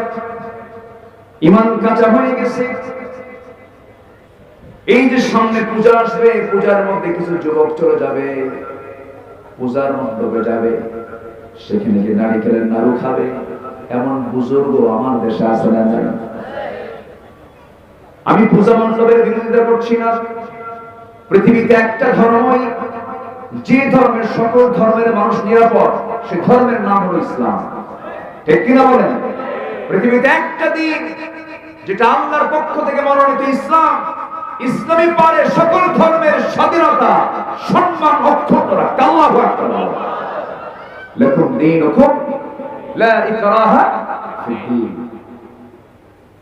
ঈমান কাঁচা হয়ে গেছে। এই যে সামনে পূজা আসবে, পূজার মধ্যে কিছু যুবক চলে যাবে, পূজার মণ্ডপে যাবে, সেখানে গিয়ে নারিকেলের নাড়ু খাবে। এমন বুজুর্গ আমার দেশে আছে না? আমি পূজা মণ্ডপের বিরোধিতা করছি না। পৃথিবীতে একটা ধর্মই, যে ধর্মের সকল ধর্মের মানুষ নিরাপদ, সে ধর্মের নাম হলো ইসলাম। ঠিক কিনা বলেন? পৃথিবীতে একটা দিন যেটা আল্লাহর পক্ষ থেকে মনোনীত, ইসলাম। ইসলামই পারে সকল ধর্মের স্বাধীনতা সম্মান অক্ষুণ্ণ রাখতে। আল্লাহু আকবার। লাকুম দীনুকুম লা ইকরাহা ফিদ্দীন।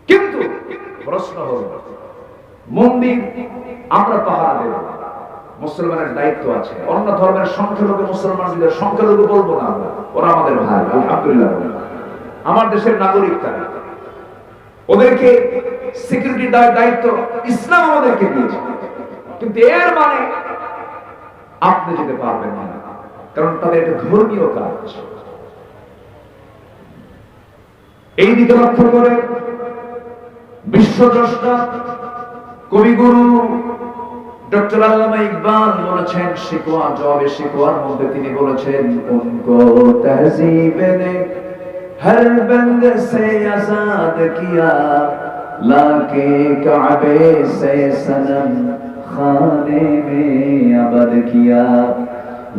কিন্তু প্রশ্ন হলো, মন্দির আমরা পাহারা দেব, মুসলমানের দায়িত্ব আছে। অন্য ধর্মের সংখ্যালঘু মুসলমানদের সংখ্যালঘু বলবো না, ওরা আমাদের ভাই, আলহামদুলিল্লাহ। আমার দেশের নাগরিক তারা, ওদেরকে সিকিউরিটি দেওয়ার দায়িত্ব ইসলাম আমাদেরকে দিয়েছে। কিন্তু এর মানে আপনি যেতে পারবেন না, কারণ তাদের একটা ধর্মীয় কাজ। এই দিকে লক্ষ্য করে বিশ্বদ্রষ্টা কবিগুরু ডক্টর আল্লামা ইকবাল বলেছেন, শিকওয়া জবাবে শিকওয়ার মধ্যে তিনি বলেছেন, উनको तहजीब ने हर बंद से आजाद किया, लाके काबे से सनम खाने में आबाद किया।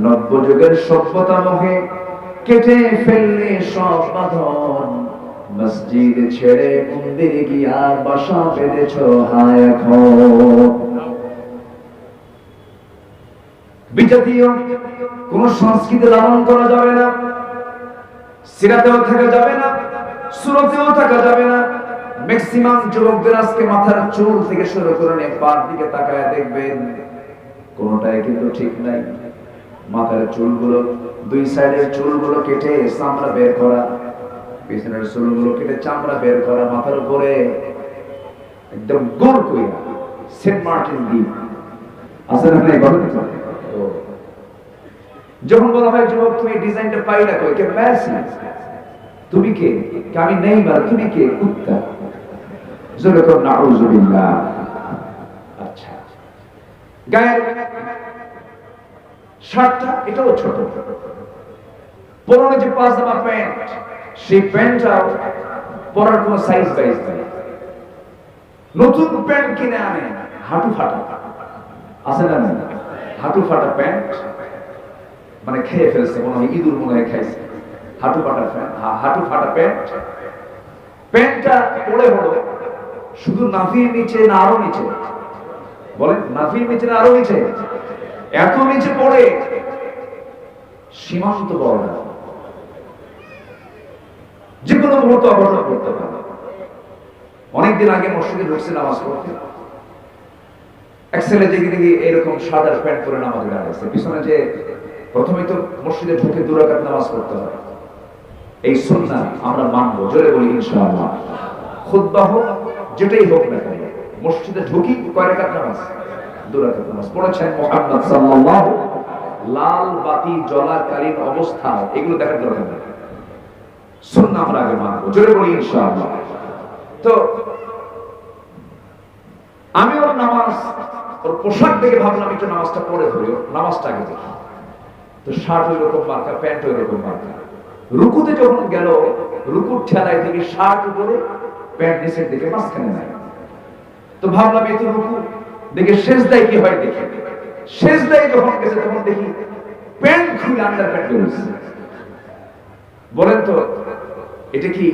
নব্য যুগের সভ্যতা মোহে কেটে ফেললে সব বাঁধন, মসজিদ ছেড়ে মন্দিরে গিয়া বাসা বেঁধেছো হায় এখন। বিজাতীয় কোন সংস্কৃতি লালন করা যাবে না, সিরাতেও থাকা যাবে না, সুরতেও থাকা যাবে না। ম্যাক্সিমাম যুবকদের আজকে মাথার চুল থেকে শুরু করে নিয়ে পার দিকে তাকায় দেখবেন, কোনটাই কিন্তু ঠিক নাই। মাথার চুলগুলো, দুই সাইডের চুলগুলো কেটে চামড়া বের করা, পিছনের চুলগুলো কেটে চামড়া বের করা, মাথার উপরে একদম গোল কইরা সেন্ট মার্টিন দ্বীপ আছে না? যখন বলা হয় যুবক তুমি ডিজাইনটা পাইলা কই, কে মেসি, তুমি কে? আমি নেইমার, তুমি কে? কুত্তা। জোরে কর নাউযুবিল্লাহ। আচ্ছা, গায়ের শার্টটা এটাও ছোট, পরনে যে পাজামা প্যান্ট, সেই প্যান্টটাও পরার কোনো সাইজ বাইজ নাই। নতুন প্যান্ট কিনে আনে হাঁটু ফাটা, আছে না? হাঁটু ফাটা প্যান্ট, মানে খেয়ে ফেলছে, মনে হয় ইঁদুর মনে হয় খাইছে। হাঁটু ফাটা প্যান্ট, হাঁটু ফাটা প্যান্ট। প্যান্টটা পরে হলো শুধু নাভির নিচে না আরো নিচে? বলেন, নাভির নিচে না আরো নিচে? এত নিচে পড়ে সীমান্ত বড়, যে কোনো মুহূর্তে অঘটন করতে পারে। অনেকদিন আগে মসজিদে ঢুকছে নামাজ পড়তে, এক ছেলে দেখি দেখি এরকম সাদা প্যান্ট পরে নামাজে দাঁড়াইছে। পিছনে যে প্রথমে তো মসজিদে ঢুকে 2 রাকাত নামাজ পড়তে হয়, এই সুন্নাহ আমরা মানবো, জোরে বলি ইনশাআল্লাহ। খুতবা হোক, যেটাই হোক না কেন, মসজিদে ঢুকি কয় রাকাত নামাজ? 2 রাকাত নামাজ পড়েছেন মুহাম্মদ সাল্লাল্লাহু। লাল বাতি জ্বলাকালীন অবস্থা এগুলো দেখার দরকার নেই, সুন্নাহ আমরা আগে মানবো, জোরে বলি ইনশাআল্লাহ। তো আমি ওর নামাজ, ওর পোশাক দেখে ভাবলাম একটু নামাজটা পড়ে ধরি, নামাজটা আগে দেখি। তো শার্ট ওই রকম মার্কা, প্যান্ট ওই রকম মার্কা। রুকুতে যখন গেল, রুকুর ঠেলায় থেকে শার্ট উপরে, প্যান্ট নিচের দিকে, মাঝখানে নাই। তো ভাবলাম এই তো রুকু, দেখে সেজদায় কি হয় দেখি। সেজদায় যখন গেছে তখন দেখি প্যান্ট খুলে আন্ডার প্যান্ট বেরোচ্ছে। বলেন তো এটা কি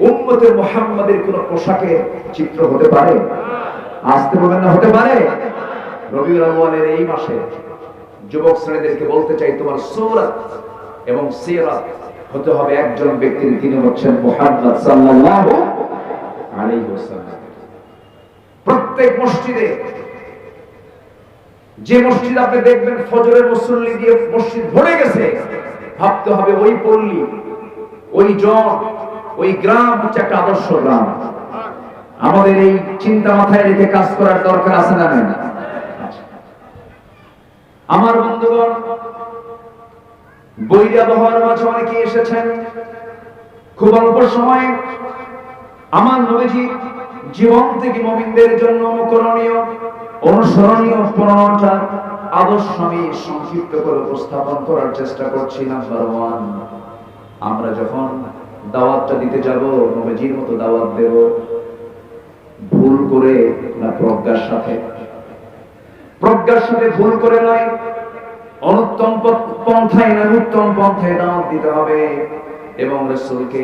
উম্মতে মুহাম্মাদের কোন পোশাকের চিত্র হতে পারে? আসতে বলেন না, হতে পারে? রবিউল আউয়ালের এই মাসে যুবক শ্রেণীদেরকে বলতে চাই, তোমার সূরাত এবং সিরাত হতে হবে একজন ব্যক্তির, তিনি হচ্ছেন মুহাম্মদ সাল্লাল্লাহু আলাইহি ওয়াসাল্লাম। প্রত্যেক মসজিদে, যে মসজিদ আপনি দেখবেন ফজরের মুসল্লি দিয়ে মসজিদ ভরে গেছে, ভাবতে হবে ওই পল্লী, ওই জন, ওই গ্রাম হচ্ছে একটা আদর্শ গ্রাম। আমাদের এই চিন্তা মাথায় রেখে কাজ করার দরকার আছে না নেই? আমার বন্ধুগণ, বৈরী আবহাওয়ার মাঝে অনেকে এসেছেন। খুব অল্প সময়ে আমার নবীজি জীবন থেকে মুমিনদের জন্য অনুকরণীয়, অনুসরণীয় 15টা আদর্শ আমি সংক্ষিপ্ত করে উপস্থাপন করার চেষ্টা করছি। নাম্বার 1, আমরা যখন দাওয়াতটা দিতে যাব, নবীজির মতো দাওয়াত দেব, ভুল করে না প্রজ্ঞার সাথে, প্রজ্ঞার সাথে ভুল করে নয়, অনুত্তম পন্থায় না উত্তম পন্থায় দাওয়াত দিতে হবে। এবং রাসূলকে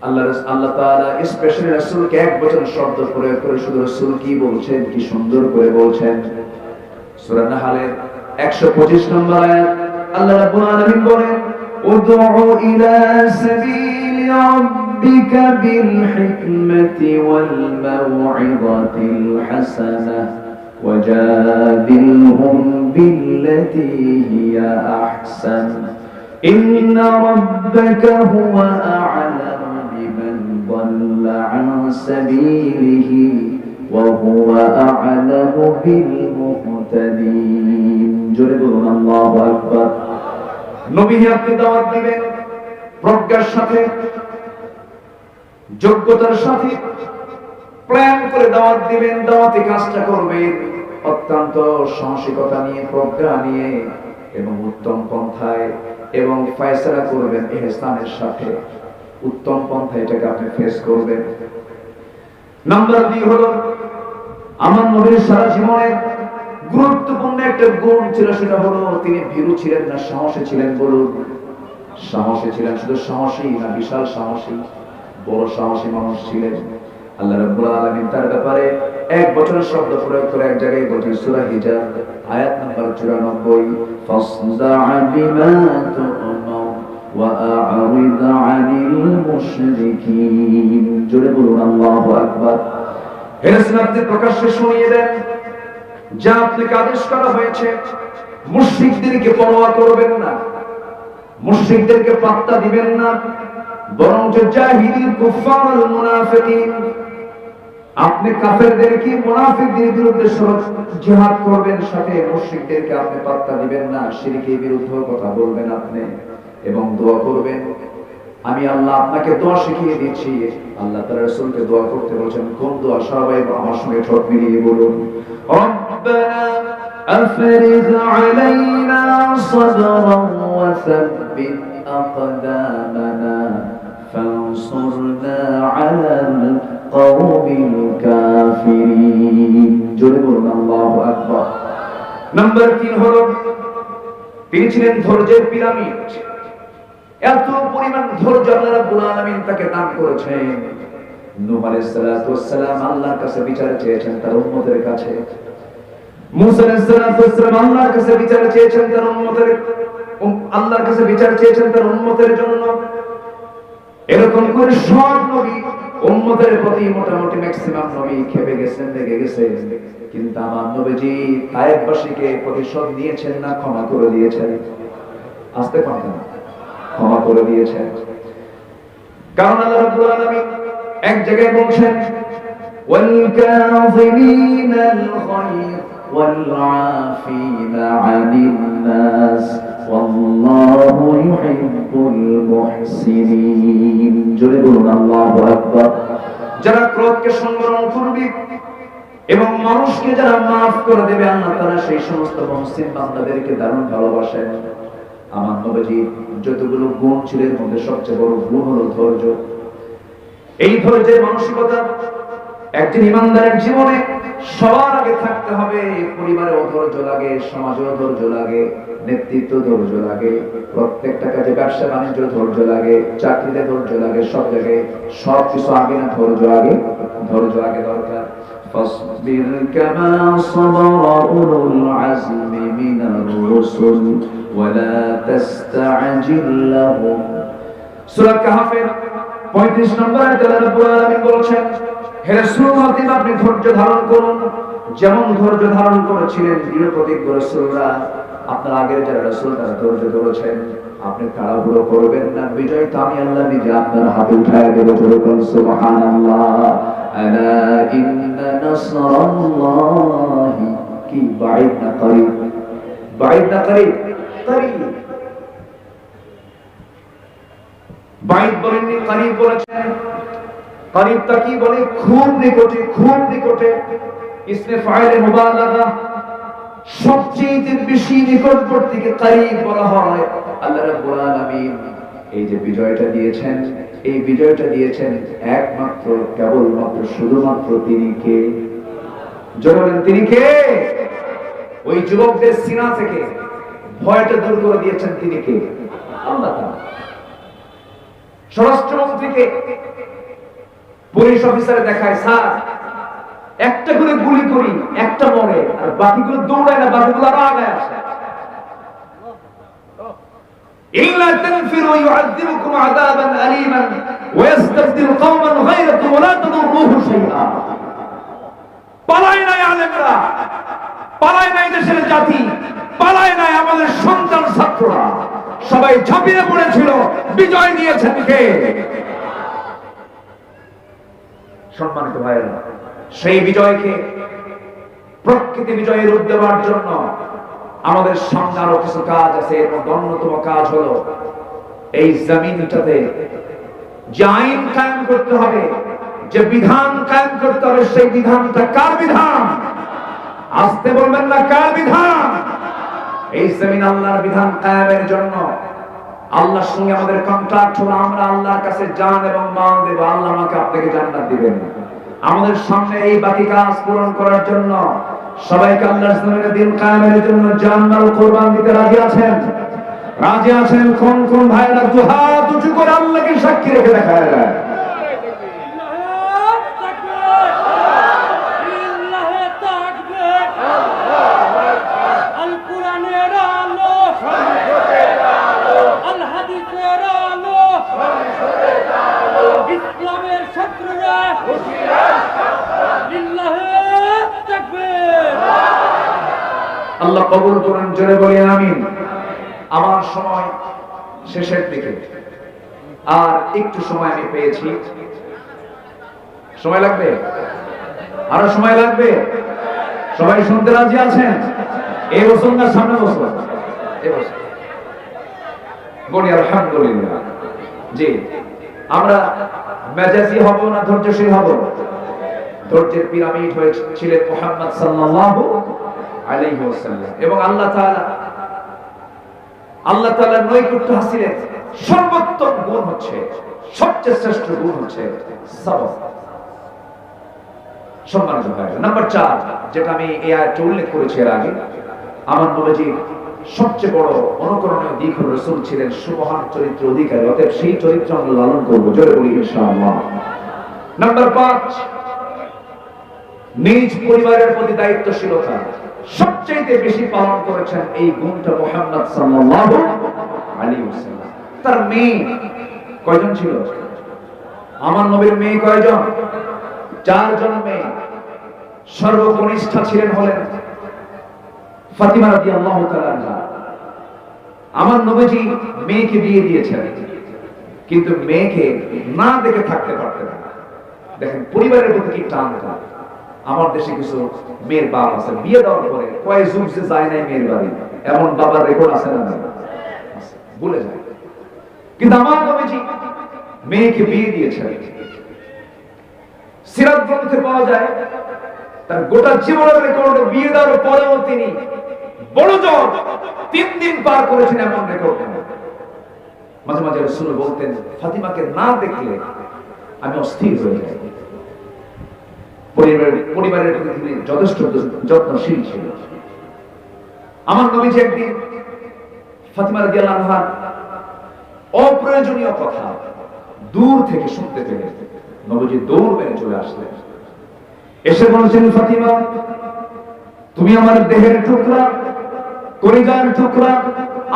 আল্লাহ তাআলা স্পেশালি রাসূলকে এক বচন শব্দ প্রয়োগ করে শুধু রাসূল কি বলছেন, কি সুন্দর করে বলছেন। সূরা নাহলের 125 নম্বর আয়াত আল্লাহ রাব্বুল আলামিন বলেন, উদউ ইলা সাবিলি রাব্বিকা বিল হিকমাতি ওয়াল মাউইযাতিল হাসানাহ ওয়াজাদিলহুম বিল্লাতী হিয়া আহসান ইন্না রাব্বাকা হুয়া আ'লামু ضل عن سبيله وهو أعلم بالمهتدين জোরে বলুন আল্লাহু আকবার। নবী আপনি দাওয়াত দিবেন প্রজ্ঞার সাথে, যোগ্যতার সাথে, প্ল্যান করে দাওয়াত দিবেন, দাওয়াতি কাজটা করবেন অত্যন্ত সাহসিকতা নিয়ে, প্রজ্ঞা নিয়ে এবং উত্তম পন্থায়, এবং ফয়সালা করবেন ইহসানের সাথে, উত্তম পন্থা এটাকে আপনি ফেস করবেন। নাম্বার 2 হলো, আমার নবীর সারা জীবনের গুরুত্বপূর্ণ একটা গুণ ছিল, সেটা হলো তিনি ভীরু ছিলেন না সাহসী ছিলেন। বলুন, সাহসী ছিলেন। শুধু সাহসী না, বিশাল সাহসী, বড় সাহসী মানুষ ছিলেন। আল্লাহ রাব্বুল আলামিন তার ব্যাপারে এক বছর শব্দ প্রয়োগ করে এক জায়গায় বলছেন, সূরা হিজর আয়াত নাম্বার 94, ফাসদা বিমা তু'মার وأعرض عن المشركين জোরে বলুন আল্লাহু আকবার। হে রাসূল, আপনি প্রকাশ্যে শুনিয়ে দেন যা আপনাকে আদেশ করা হয়েছে, মুশরিকদেরকে পরোয়া করবেন না, মুশরিকদেরকে পাত্তা দিবেন না, বরং জাহিলিল কুফার ওয়াল মুনাফিকিন, আপনি কাফেরদেরকে, মুনাফিকদের বিরুদ্ধে জিহাদ করবেন, সাথে মুশরিকদেরকে আপনি পাত্তা দিবেন না, শিরকের বিরুদ্ধে কথা বলবেন আপনি, এবং দোয়া করবেন। আমি আল্লাহ আপনাকে দোয়া শিখিয়ে দিচ্ছি। আল্লাহ তাআলা রাসূলকে দোয়া করতে বলেছেন। কোন দোয়া? সবাই আমার সঙ্গে ঠোঁট মিলিয়ে বলুন, রব্বানা আফরিজ আলাইনা সাদরান ওয়া সাব্বিত আকদামানা ফানসুরনা আলাল কওমিল কাফিরিন জোরে বলুন আল্লাহু আকবার। নাম্বার 3 হলো, তিনি ছিলেন ধৈর্যের পিরামিড। এত পরিমাণ ধৈর্য আল্লাহ রাব্বুল আলামিন তাকে দান করেছেন। নূহ আলাইহিস সালাতু ওয়াস সালাম আল্লাহর কাছে বিচার চেয়েছেন তার উম্মতের কাছে। মূসা আলাইহিস সালাতু ওয়াস সালাম আল্লাহর কাছে বিচার চেয়েছেন তার উম্মতের, আল্লাহর কাছে বিচার চেয়েছেন তার উম্মতের জন্য। এরকম করে সব নবী উম্মতের প্রতি মোটামুটি ম্যাক্সিমাম নবী খেপে গেছেন, লেগে গেছেন। কিন্তু আমার নবীজি তায়েফবাসীকে প্রতিশোধ নিয়েছেন না ক্ষমা করে দিয়েছেন? আস্তে কথা, ক্ষমা করে দিয়েছেন। কারণ আল্লাহ রাব্বুল আলামিন এক জায়গায় বলছেন, ওয়াল কাযিমিনাল গায়য ওয়াল আফিনা আনিন নাস ওয়াল্লাহু ইউহিব্বুল মুহসিনিন জোরে বলুন আল্লাহু আকবার। যারা ক্রোধকে সংবরণ করবে এবং মানুষকে যারা মাফ করে দেবে, আল্লাহ তাআলা সেই সমস্ত মুহসিন বান্দাদেরকে দারুণ ভালোবাসেন। আমার নবীজি যতগুলো গুণ ছিল এর মধ্যে সবচেয়ে বড় গুণ হলো ধৈর্য। এই ধৈর্যের মানসিকতা একজন ইমানদারের জীবনে সবার আগে থাকতে হবে। পরিবারেও ধৈর্য লাগে, সমাজেও ধৈর্য লাগে, নেতৃত্ব ধৈর্য লাগে, প্রত্যেকটা কাজে, ব্যবসা বাণিজ্য ধৈর্য লাগে, চাকরিতে ধৈর্য লাগে, সব জায়গায় সবকিছু আগে না ধৈর্য আগে? ধৈর্য আগে দরকার। فاصبر كما صبر أولو العزم من الرسل ولا تستعجل لهم সূরা কাহফের 35 নম্বর আয়াতে আল্লাহ রাব্বুল আলামিন বলেছেন, হে রাসূলুল্লাহ, আপনি ধৈর্য ধারণ করুন যেমন ধৈর্য ধারণ করেছিলেন গৃহপ্রতিজ্ঞ রাসূলরা। আপনার আগের যারা রাসূল তারা ধৈর্য ধরেছেন। আপনি তাড়াহুড়ো করবেন না, বিজয় তো আমি আল্লাহ নিজে আপনার হাতে উঠায় দেব। বলুন সুবহানাল্লাহ। আলা ইন্না নাসরাল্লাহি কি বাঈদ না করিব, বাঈদ না করিব, করিব। বাঈদ বলেননি, করিব বলেছেন। করিবটা কি বলে? খুব নিকটে, খুব নিকটে। ইসমে ফাইলে মুবালাগা, সবচেয়ে বেশি নিকটবর্তীকে করিব বলা হয়। আল্লাহ রাব্বুল আলামিন এই যে বিজয়টা দিয়েছেন, এই বিজয়টা দিয়েছেন একমাত্র, কেবলমাত্র, শুধুমাত্র তিনি কে? জোরে বলেন, তিনি কে? ওই যুবকদের সিনা থেকে ভয়টা দূর করে দিয়েছেন তিনি কে? আল্লাহ তাআলা। স্বরাষ্ট্রমন্ত্রীকে পুলিশ অফিসারে দেখায়, স্যার একটা করে গুলি করি, একটা মরে, আর বাকিগুলো দৌড়ায় না, বাকিগুলো আরো আগায় আসে। ইল্লা তানফিরু ইউআযিবুকুম আযাবান আলীমান ওয়া ইস্তাবদিল কওমান গায়রাকুম ওয়া লা তাদুররুহু শাইআ। পালায় নাই আলেমরা, পালায় নাই দেশের জাতি, পালায় নাই আমাদের সন্তান ছাত্ররা, সবাই ঝাঁপিয়ে পড়েছিল। বিজয় নিয়েছেন কে? সম্মানিত ভাইরা, সেই বিজয়কে প্রকৃতি বিজয়ের রূপ দেওয়ার জন্য আমাদের সামনে আরো কিছু কাজ আছে। এর মধ্যে অন্যতম কাজ হলো এই জমিনটাতে যে আইন কায়েম করতে হবে, যে বিধান কায়েম করতে হবে, সেই বিধানটা কার বিধান? আসতে বলবেন না, কার বিধান? এই জমিন আল্লাহর বিধান কায়েমের জন্য আল্লাহর সঙ্গে আমাদের কন্ট্রাক্ট হলো, আমরা আল্লাহর কাছে জান এবং মাল দেব, আল্লাহ আমাকে আপনাকে জান্নাত দিবেন। আমাদের সামনে এই বাকি কাজ পূরণ করার জন্য সবাইকে আল্লাহর জমিনে দিন কায়েমের জন্য জান মাল কুরবান দিতে রাজি আছেন? রাজি আছেন? কোন কোন ভাইরা দুহাত উঁচু করে আল্লাহকে সাক্ষী রেখে দেখায়? ইসলামের শত্রুরা আল্লাহ কবুল করুন, জোরে বলি আমিন। আমার সময় শেষের দিকে, আর একটু সময় আমি পেয়েছি। সময় লাগবে? আরো সময় লাগবে? সবাই শুনতে রাজি আছেন? এই বছর না সামনে বছর? এবছর বলি আলহামদুলিল্লাহ। জি, আমরা মেজাজি হব না ধৈর্যশীল হব? ধৈর্যের পিরামিড হয়েছিলেন মুহাম্মদ সাল্লাল্লাহু আলাইহি ওয়াসাল্লাম। এবং আল্লাহ তাআলার নৈকট্য হাসিলের সর্বোত্তম গুণ হচ্ছে, সবচেয়ে শ্রেষ্ঠ গুণ হচ্ছে সবর। সম্মানিত ভাইরা, নাম্বার 4 যেটা আমি এই আয়াতে উল্লেখ করেছি এর আগে, আমার নবীজি সবচেয়ে বড় অনুকরণীয় দিক হলো রাসূল ছিলেন সুমহান চরিত্র অধিকারী। অতএব সেই চরিত্র আমরা লালন করব, জোরে বলি ইনশাআল্লাহ। নাম্বার 5, নিজ পরিবারের প্রতি দায়িত্বশীলতা সবচেয়ে বেশি পালন করেছেন এই গুণটা মুহাম্মদ সাল্লাল্লাহু আলাইহি ওয়াসাল্লাম। তার মেয়ে কয়জন ছিল? আমার নবীর মেয়ে কয়জন? 4 জন মেয়ে। সর্বকনিষ্ঠা হলেন ফাতিমা রাদিয়াল্লাহু তাআলা আনহা। আমার নবীজি মেয়েকে বিয়ে দিয়েছেন, কিন্তু মেয়েকে না দেখে থাকতে পারতেন না। দেখেন পরিবারের প্রতি কি টান। আমার দেশে কিছু মেয়ের বাপ আছে, বিয়ে দেওয়ার পরে কয় যুগ যে যায় নাই মেয়ের বাড়ি, এমন বাবার রেকর্ড আছে না? ভুলে যায়। কিন্তু আমার নবীজি মেয়েকে বিয়ে দিয়েছেন। সিরাত গ্রন্থে পাওয়া যায় তার গোটা জীবনের রেকর্ড, বিয়ে দেওয়ার পরেও তিনি বড় জোর 3 দিন পার করেছেন, এমন রেকর্ড। মাঝে মাঝে রাসূল বলতেন, ফাতিমাকে না দেখলে আমি অস্থির হয়ে যাই। পরিবারের প্রতি তিনি যথেষ্ট যত্নশীল ছিলেন। আমার নবীজি একদিন ফাতিমা রাদিয়াল্লাহু আনহা অপ্রয়োজনীয় কথা দূর থেকে শুনতে পেলেন। নবীজি দৌড় মেরে চলে আসলেন এসে বলছেন, ফাতিমা তুমি আমার দেহের টুকরা, কলিজার টুকরা,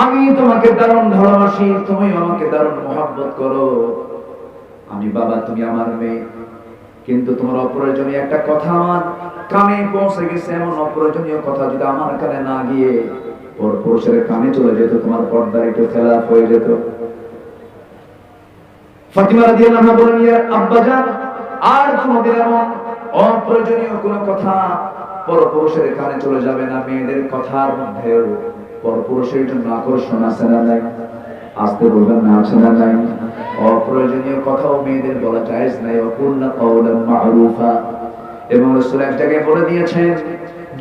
আমি তোমাকে দারুণ ভালোবাসি, তুমি আমাকে দারুণ মহব্বত করো। আমি বাবা, তুমি আমার মেয়ে, কিন্তু তোমার অপ্রয়োজনীয় একটা কথা আমার কানে পৌঁছে গেছে। এমন অপ্রয়োজনীয় কথা যদি আমার কানে না গিয়ে পরপুরুষের কানে চলে যেত, তোমার পর্দার একটু খেলাপ হয়ে যেত। ফাতিমা রাদিয়াল্লাহু আনহা বলেন, ইয়া আব্বাজান, আর কোনদিন এমন অপ্রয়োজনীয় কোনো কথা পরপুরুষের কানে চলে যাবে না। মেয়েদের কথার মধ্যেও পরপুরুষের জন্য আকর্ষণ আছে না নাই? আসতে বলবেন না, আছে না নাই? অপ্রয়োজনীয় কথাও মেয়েদের বলা জায়েজ নাই। ওয়াকুলনা কাওলান মা'রুফা। এবং রাসূল এক জায়গায় বলে দিয়েছেন,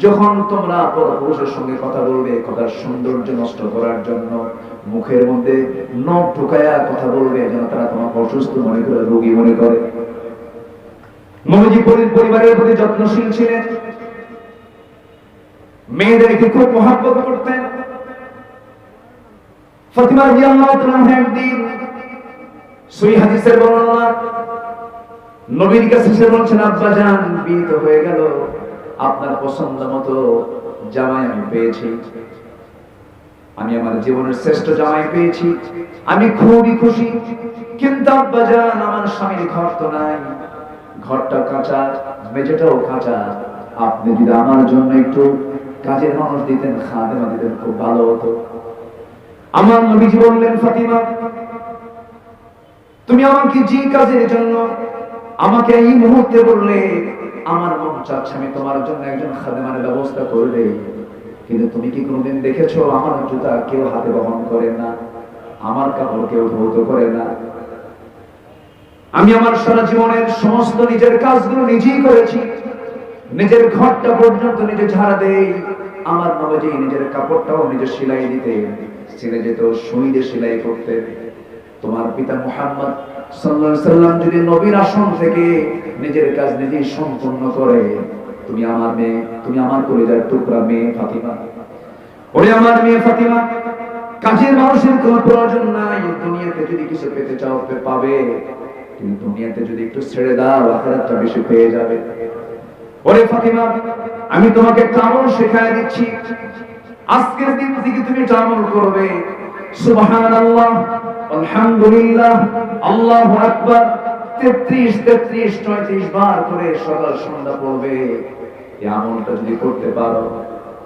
যখন তোমরা পরপুরুষের সঙ্গে কথা বলবে, কথার সৌন্দর্য নষ্ট করার জন্য মুখের মধ্যে নখ ঢুকায়া কথা বলবে, যেন তারা তোমাকে অসুস্থ মনে করে, রোগী মনে করে। নবীজি পরিবারের প্রতি যত্নশীল ছিলেন, মেয়েদেরকে খুব মহব্বত করতেন। ফাতিমা রাদিয়াল্লাহু তাআলা একদিন সহিহ হাদিসের বর্ণনা, নবীর কাছে এসে বলছেন, আব্বাজান বিয়ে তো হয়ে গেল, আপনার পছন্দ মতো জামাই আমি পেয়েছি, আমি আমার জীবনের শ্রেষ্ঠ জামাই পেয়েছি, আমি খুবই খুশি। কিন্তু আব্বাজান আমার স্বামীর ঘর তো নাই, ঘরটা কাঁচা, মেঝেটাও কাঁচা, আপনি যদি আমার জন্য একটু কাজের মানুষ দিতেন, খাদেমা দিতেন, খুব ভালো হতো। আমার নবীজি বললেন, ফাতিমা তুমি আমাকে যে কাজের জন্য আমাকে এই মুহূর্তে বললে, আমার মন চাচ্ছে আমি তোমার জন্য একজন খাদেমার ব্যবস্থা করে দেই। কিন্তু তুমি কি কোনোদিন দেখেছো আমার জুতা কেউ হাতে বহন করে না, আমার কাপড় কেউ ধৌত করে না? আমি আমার সারা জীবনের সমস্ত নিজের কাজগুলো নিজেই করেছি, নিজের ঘরটা পর্যন্ত নিজে ঝাড়া দেই। আমার নবীজি নিজের কাপড়টাও নিজে সেলাই দিতে, ছেড়ে যেত, সুই দিয়ে সেলাই করতে। তোমার পিতা মুহাম্মদ সাল্লাল্লাহু আলাইহি সাল্লাম যদি নবীর আসন থেকে নিজের কাজ নিজেই সম্পূর্ণ করে, তুমি আমার মেয়ে, তুমি আমার কলিজার টুকরা মেয়ে ফাতিমা, ওরে আমার মেয়ে ফাতিমা, কাজের মানুষের কোনো প্রয়োজন নাই। দুনিয়াতে যদি কিছু পেতে চাও পাবে, কিন্তু দুনিয়াতে যদি একটু ছেড়ে দাও, আখিরাতটা বেশি পেয়ে যাবে। ওরে ফাতিমা, আমি তোমাকে একটা আমল শেখায় দিচ্ছি, আজকের দিন থেকে তুমি একটা আমল করবে। সুবহানাল্লাহ, আলহামদুলিল্লাহ, আল্লাহু আকবার 33 বার করে সকাল সন্ধ্যা পড়বে। এই আমলটা যদি করতে পারো,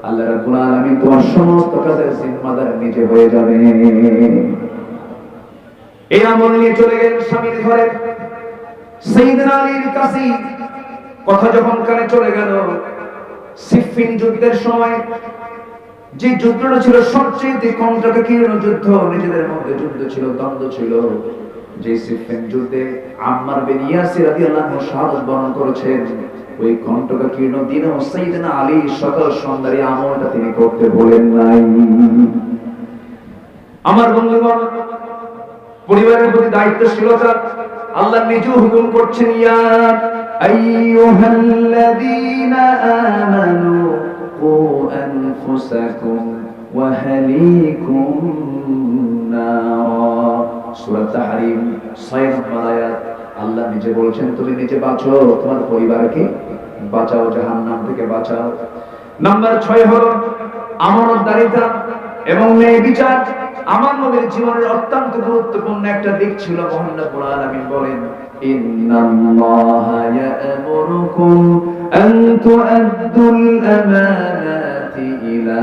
আল্লাহ রাব্বুল আলামিন তোমার সমস্ত কাজের জিম্মাদার নিজে হয়ে যাবে। এই আমল নিয়ে চলে গেলেন স্বামীর ঘরে। সাইয়েদনা আলীর কাছে কথা যখন কানে চলে গেল, সিফফিন যুদ্ধের সময় যে যুদ্ধটা ছিল সবচেয়ে কণ্টকাকীর্ণ যুদ্ধ, নিজেদের মধ্যে যুদ্ধ ছিল, দ্বন্দ্ব ছিল, যে সিফফিন যুদ্ধে আম্মার বিন ইয়াসির রাদিয়াল্লাহু আনহু শাহাদাত বরণ করেছেন, ওই কণ্টকাকীর্ণ দিনেও সাইয়েদনা আলী সকাল সন্ধ্যার আমলটা তিনি করতে বলেন নাই। আমার বন্ধুগণ, পরিবারের প্রতি দায়িত্বশীলতা আল্লাহ নিজেও হুকুম করছেন, ইয়া আইয়ুহাল্লাযীনা আমানু কু আনফুসাকুম ওয়া আহলিকুম নার। সূরা তাহরীম 6 নম্বর আয়াত। আল্লাহ নিজে বলছেন, তুমি নিজে বাঁচো, তোমার পরিবারকে বাঁচাও, জাহান্নাম থেকে বাঁচাও। নাম্বার 6 হলো আমানতদারিতা এবং ন্যায় বিচার। আমার নবীর জীবনের অত্যন্ত গুরুত্বপূর্ণ একটা দিক ছিল। মহান রব্বুল আলামিন বলেন, ইন্নাল্লাহা ইয়া'মুরুকুম আন তু'আদ্দুল আমানাতি ইলা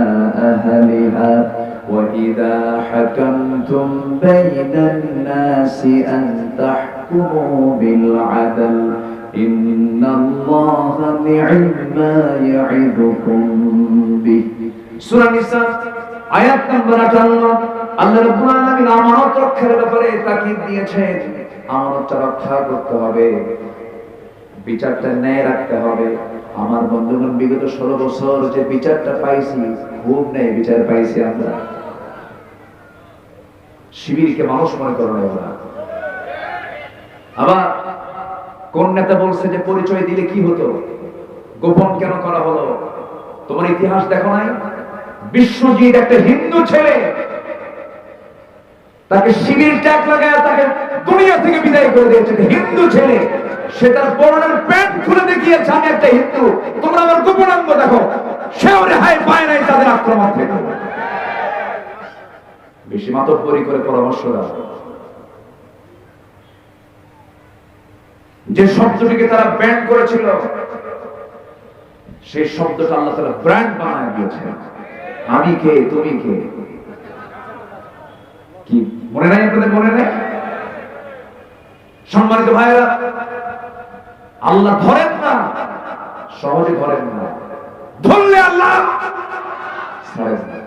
আহলিহা ওয়া ইযা হাকামতুম বাইনান নাসি আন তাহকুমু বিল আদল ইন্নাল্লাহা নি'মা ইয়া'iদুকুম বিহি। সূরা নিসা আয়াত নম্বর 58। আল্লাহ রাব্বুল আলামিন আমানত রক্ষার ব্যাপারে তাকিদ দিয়েছেন। আমানতটা রক্ষা করতে হবে, বিচারটা ন্যায় রাখতে হবে। আমার বন্ধুগণ, বিগত 16 বছর যে বিচারটা পাইছি, খুব ন্যায় বিচার পাইছি আমরা। শিবিরকে মানুষ মনে করো না ওরা। আবার কোন নেতা বলছে যে পরিচয় দিলে কি হতো, গোপন কেন করা হলো? তোমার ইতিহাস দেখো নাই? বিশ্বজিৎ একটা হিন্দু ছেলে, তাকে শিবির ট্যাগ লাগায় তাকে দুনিয়া থেকে বিদায় করে দিয়েছে। হিন্দু ছেলে সে তার পরনের প্যান্ট খুলে দেখিয়েছে আমি একটা হিন্দু, তোমরা আমার গোপনাঙ্গ দেখো, সেও রেহাই পায় নাই তাদের আক্রমণ থেকে। বেশি মাতব্বরি করে পরামর্শ দাও। যে শব্দটিকে তারা ব্যান করেছিল সেই শব্দটা আল্লাহ তাআলা ব্র্যান্ড বানায় দিয়েছেন। আমি কে, তুমি কে, কি মনে নাই আপনাদের? মনে নেই? সম্মানিত ভাইরা, আল্লাহ ধরেন না, সহজে ধরেন না, ধরলে আল্লাহ ছাড়েন না।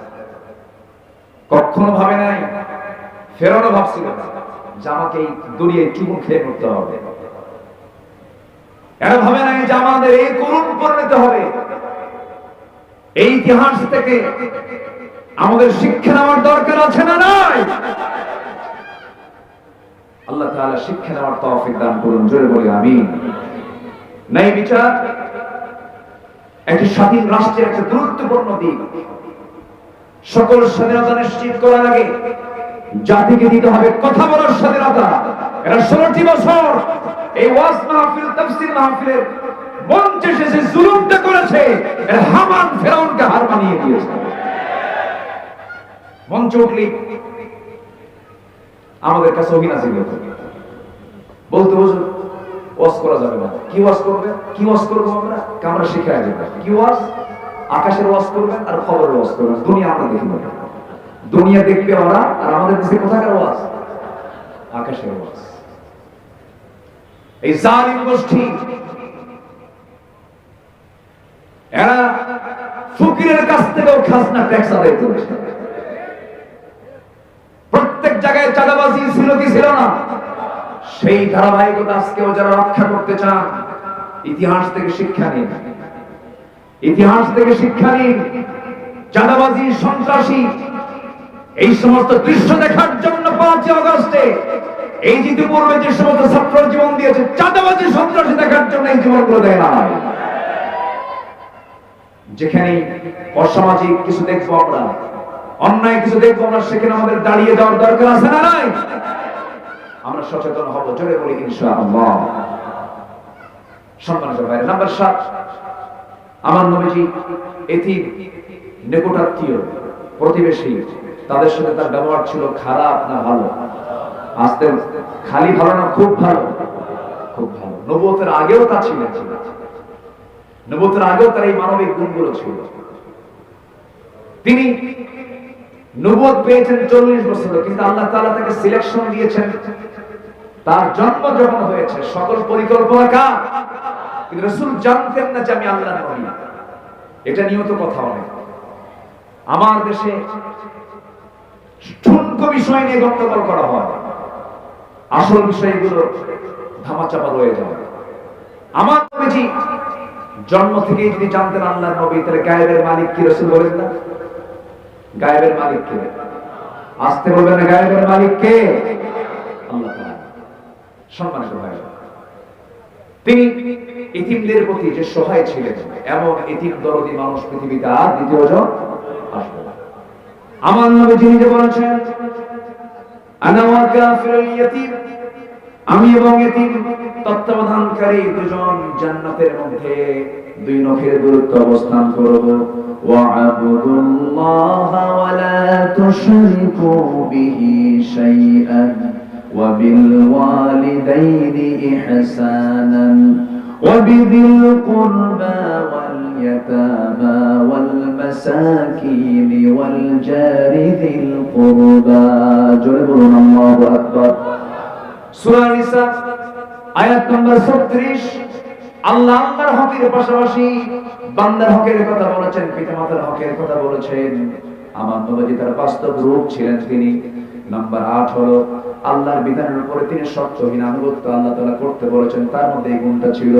কখনো ভাবে নাই, ফেরাউনও ভাবছিল যে আমাকে এই দুনিয়ায় চুমু খেয়ে করতে হবে। এরা ভাবে নাই যে আমাদের এই করুণ পরিণত হবে। এই ইতিহাস থেকে আমাদের শিক্ষা নেওয়ার দরকার আছে না নাই? আল্লাহ তাআলা শিক্ষা নেওয়ার তৌফিক দান করুন, জোরে বলি আমিন। ন্যায় বিচার একটি স্বাধীন রাষ্ট্রের একটা গুরুত্বপূর্ণ দিক। সকল স্বাধীনতা নিশ্চিত করার আগে জাতিকে দিতে হবে কথা বলার স্বাধীনতা। এরা 16টি বছর এই ওয়াজ মাহফিল, তাফসীর মাহফিলের মঞ্চে এসে জুলুমটা করেছে, এরা হামান ফেরাউনকে হার মানিয়ে দিয়েছে। মঞ্চে উঠলি আমাদের কাছে অভিনাশী বলতে হুজুর ওয়াজ করা যাবে না। কি ওয়াজ করবে? কি ওয়াজ করবো আমরা? আমরা শিখাই যাবে। কি ওয়াজ? আকাশের ওয়াজ করবেন আর খবরের ওয়াজ করবেন। দুনিয়া আমরা দেখি না, দুনিয়া দেখবে ওরা, আর আমাদের দেশে কোথাকার ওয়াজ? আকাশের ওয়াজ। এই জালিম গোষ্ঠী এরা ফকিরের কাছ থেকেও খাজনা ট্যাক্স আদায় করেছে। প্রত্যেক জায়গায় চাঁদাবাজি ছিল কি ছিল না? সেই ধারাবাহিকতা আজকেও যারা রক্ষা করতে চান, ইতিহাস থেকে শিক্ষা নিন, ইতিহাস থেকে শিক্ষা নিন। চাঁদাবাজি, সন্ত্রাসী এই সমস্ত দৃশ্য দেখার জন্য 5 আগস্টে এই যে পূর্বে যে সমস্ত ছাত্র জীবন দিয়েছে, চাঁদাবাজি, সন্ত্রাসী দেখার জন্য এই জীবনগুলো দেয় না। যেখানে অসামাজিক কিছু দেখবো আমরা, অন্যায় কিছু দেখবো আমরা, সেখানে আমাদের দাঁড়িয়ে যাওয়ার দরকার আছে না নাই? আমরা সচেতন হব, জোরে বলি ইনশাআল্লাহ। সম্মানিত ভাইরা, নাম্বার 7, আমার নবীজি এতিম, নিকটাত্মীয়, প্রতিবেশী, তাদের সাথে তার ব্যবহার ছিল খারাপ না ভালো? আস্তে খালি ভালো না, খুব ভালো? খুব ভালো। নবুয়তের আগেও তা ছিল, নবুয়তের আগেও তার এই মানবিক গুণগুলো ছিল। তিনি নবুয়ত পেয়েছেন 40 বছরে, কিন্তু আল্লাহ তাআলা তাকে সিলেকশন দিয়েছেন। তার জন্ম যখন হয়েছে সকল পরিকল্পনা কার? কিন্তু রাসূল জানতেন না যে আমি আল্লাহর নবী। এটা নিয়ত কথা অনেক। আমার দেশে ঠুনকো বিষয় নিয়ে গন্ডগোল করা হয়, আসল বিষয়গুলো ধামাচাপা রয়ে যায়। আমার নবীজি জন্ম থেকেই যদি জানতেন আল্লাহর নবী, তাহলে গায়েবের মালিক কি রাসূল বলেন না? গায়েবের মালিক কে? আসতে বলবেন না, গায়েবের মালিক কে? আল্লাহ তাআলা। সম্মানিত ভাইরা, তিনি এতিমদের প্রতি যে সহায় ছিলেন, এমন এতিম দরদি মানুষ পৃথিবীতে আর দ্বিতীয় জন আসবে না। আমার নবীজি নিজে বলেছেন, আনা ওয়া কাফিরুল ইয়াতীম, আমি এবং এতিম তত্ত্বাবধানকারী দুজন জান্নাতের মধ্যে 2 নখের দূরত্বে অবস্থান করব। ওয়া'বুদুল্লাহা ওয়া লা তুশরিকু বিহি শাইআন ওয়া বিল ওয়ালিদাইনি ইহসানান ওয়া বিযিল কুরবা ওয়াল ইয়াতামা ওয়াল মাসাকিন ওয়াল জারি যিল কুরবা। জোরে বলুন আল্লাহু আকবার। সূরা নিসা আয়াত নম্বর 36। আল্লাহ আল্লাহর হকের পাশাপাশি বান্দার হকের কথা বলেছেন, পিতামাতার হকের কথা বলেছেন। আমার নবী তার বাস্তব রূপ ছিলেন তিনি। নাম্বার 8 হলো আল্লাহর বিধানের উপরে তিনি শর্তহীন আনুগত্য আল্লাহ তাআলা করতে বলেছেন। তার মধ্যে এই গুণটা ছিল,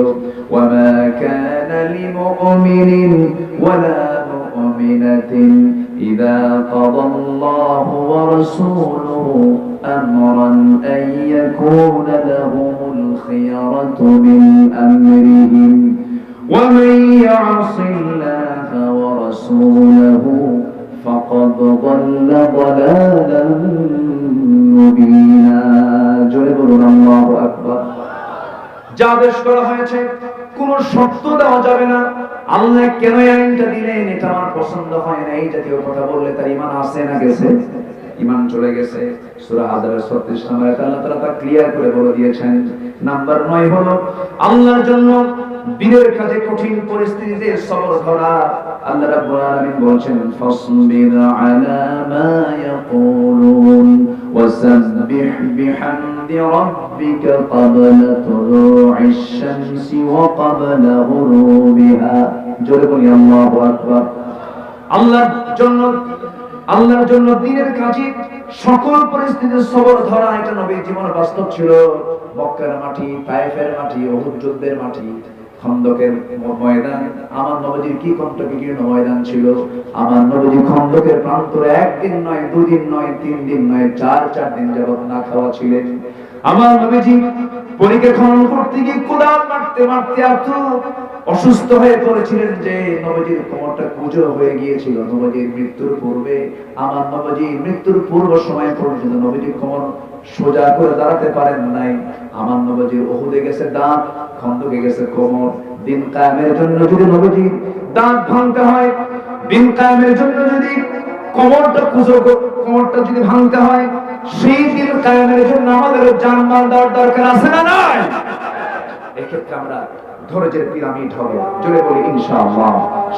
ওয়া মা কানা লিমুমিনিন ওয়ালা মুমিনাতিন ইযা কাদাল্লাহু ওয়া রাসূলুহু আমরান আন ইয়াকুনা লাহুমুল খিয়ারাতু মিন আমরিহিম ওয়া মান ইয়াসিল্লাহা ওয়া রাসূলুহু ফাকাদ দাল্লা দালালান মুবিনা। জোরে বলুন আল্লাহু আকবার। যা আদেশ করা হয়েছে কোন শর্ত দেওয়া যাবে না। আল্লাহ কেন এই আইনটা দিলেন, এটা আমার পছন্দ হয় না, এই জাতীয় কথা বললে তার ঈমান আছে না গেছে? ঈমান চলে গেছে। সূরা হাজারের 36 নম্বর আয়াতে আল্লাহ তাআলা তা ক্লিয়ার করে বলে দিয়েছেন। নাম্বার 9 হলো আল্লাহর জন্য দিনের কাজে কঠিন পরিস্থিতিতে সবর ধরা। আল্লাহ রাব্বুল আলামিন বলেছেন, ফাসবির আলা মা ইয়াকুলুন ওয়াসাব্বিহ বিহামদি রাব্বিকা ক্বাবলা তুলুইশ শামসি ওয়া ক্বাবলা গুরুবিহা। জোরে বলি আল্লাহু আকবার। আল্লাহর জন্য দিনের কাজে সকল পরিস্থিতিতে সবর ধরা, এটা নবীর জীবনে বাস্তব ছিল। মক্কার মাটি, তায়েফের মাটি, উহুদ যুদ্ধের মাটি, খন্দকের ময়দান, আমার নবীর কি কণ্ঠকীর্ণ ময়দান ছিল। আমার নবী খন্দকের প্রান্তরে একদিন নয়, দুদিন নয়, 3 দিন নয়, 4 দিন যাবত না খাওয়া ছিলেন। আমার নবীজি পরীকে খনন করতে গিয়ে কুড়াল মারতে মারতে এত অসুস্থ হয়ে পড়েছিলেন যে নবীজির কোমরটা কুঁজো হয়ে গিয়েছিল। নবীজির মৃত্যুর পূর্বে, আমার নবীজির মৃত্যুর পূর্ব সময় পর্যন্ত নবীজির কোমর সোজা করে দাঁড়াতে পারেন নাই। আমার নবীজির উহুদে গেছে দাঁত, খন্দকে গেছে কোমর। দিন কায়েমের জন্য যদি নবীজির দাঁত ভাঙতে হয়, দিন কায়েমের জন্য যদি কোমরটা কুঁজো, কোমরটা যদি ভাঙতে হয়, সেই দিন কায়েমের জন্য আমাদের জানমাল দেওয়ার দরকার আছে না নাই? এক্ষেত্রে আমরা ধৈর্যের পিরামিড হব। জোরে বলি ইনশাআল্লাহ।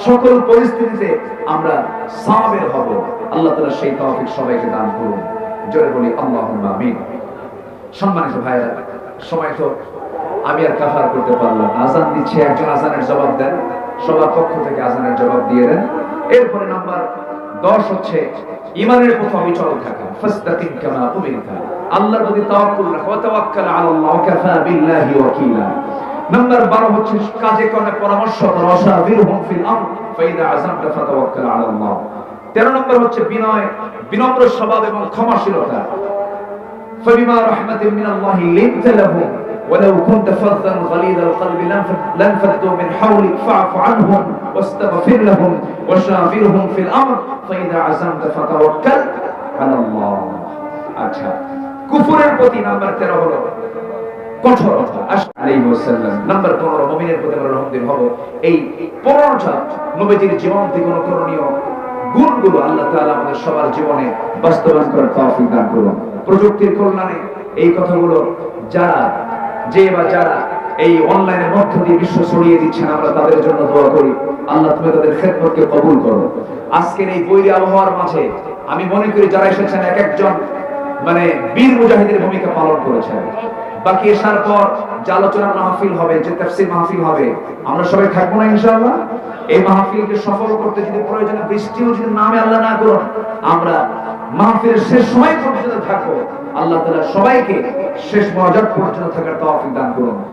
সকল পরিস্থিতিতে আমরা সাবির হব। আল্লাহ তাআলা সেই তৌফিক সবাইকে দান করুন। জোরে বলি আল্লাহুম্মা আমিন। সম্মানিত ভাইরা, সময় তো আমি আর কাফার করতে পারলাম না। আযান দিচ্ছে, একজন আযানের জবাব দেন, সবার পক্ষ থেকে আযানের জবাব দিয়ে দেন। এরপরে নাম্বার 10 হচ্ছে ঈমানের প্রথম অবিচল থাকা। ফাস্তাকিম কামা উমিরতা, আল্লাহর প্রতি তাওয়াক্কুল রাখো। ওয়া তাওয়াক্কাল আলাল্লাহ ওয়া কাফা বিল্লাহি ওয়াকিলা। নাম্বার 12 হচ্ছে কাজে কর্মে পরামর্শ করো। ওয়াশাবিরহুম ফিল আমর ফাইদা আযামতা ফাতাওয়াক্কাল আলাল্লাহ। 13 নম্বর হচ্ছে বিনয়, বিনম্র স্বভাব এবং ক্ষমাশীলতা। ফাবিমা রাহমাতিন মিনাল্লাহি লিনতা লাহুম ولو كنت فظا غليظ القلب لانفضوا من حولك فاعف عنهم واستغفر لهم وشاورهم في الامر فاذا عزمت فتوكل على الله। আচ্ছা, কুফরের প্রতি নাম্বার 13 হলো কঠোরতা। আলাইহি ওয়াসাল্লাম। নাম্বার 15 মুমিনের প্রতি আমরা রহমতের হব। এই 15টা নবীজির জীবন থেকে অনুকরণীয় গুণগুলো আল্লাহ তাআলা আমাদের সবার জীবনে বাস্তবায়ন করার তৌফিক দান করুন। প্রযুক্তির কল্যাণে এই কথাগুলো যারা এই অনলাইনের মধ্য দিয়ে বিশ্ব ছড়িয়ে দিচ্ছেন, আমরা তাদের জন্য দোয়া করি। আল্লাহ তুমি তাদের খেদমতকে কবুল করো। আজকের এই বৈরী আবহাওয়ার মাঝে আমি মনে করি যারা এসেছেন এক একজন বীর মুজাহিদের ভূমিকা পালন করেছেন। বাকি এসার পর যে আলোচনা মাহফিল হবে, যে তাফসীর মাহফিল হবে, আমরা সবাই থাকবো না ইনশাআল্লাহ? এই মাহফিলকে সফল করতে যদি প্রয়োজনে বৃষ্টিও যদি নামে আল্লাহ না করুন, আমরা মাহফিলের শেষ সময় পর্যন্ত থাকবো। আল্লাহ তাআলা সবাইকে শেষ মোনাজাত পর্যন্ত থাকার তৌফিক দান করুন।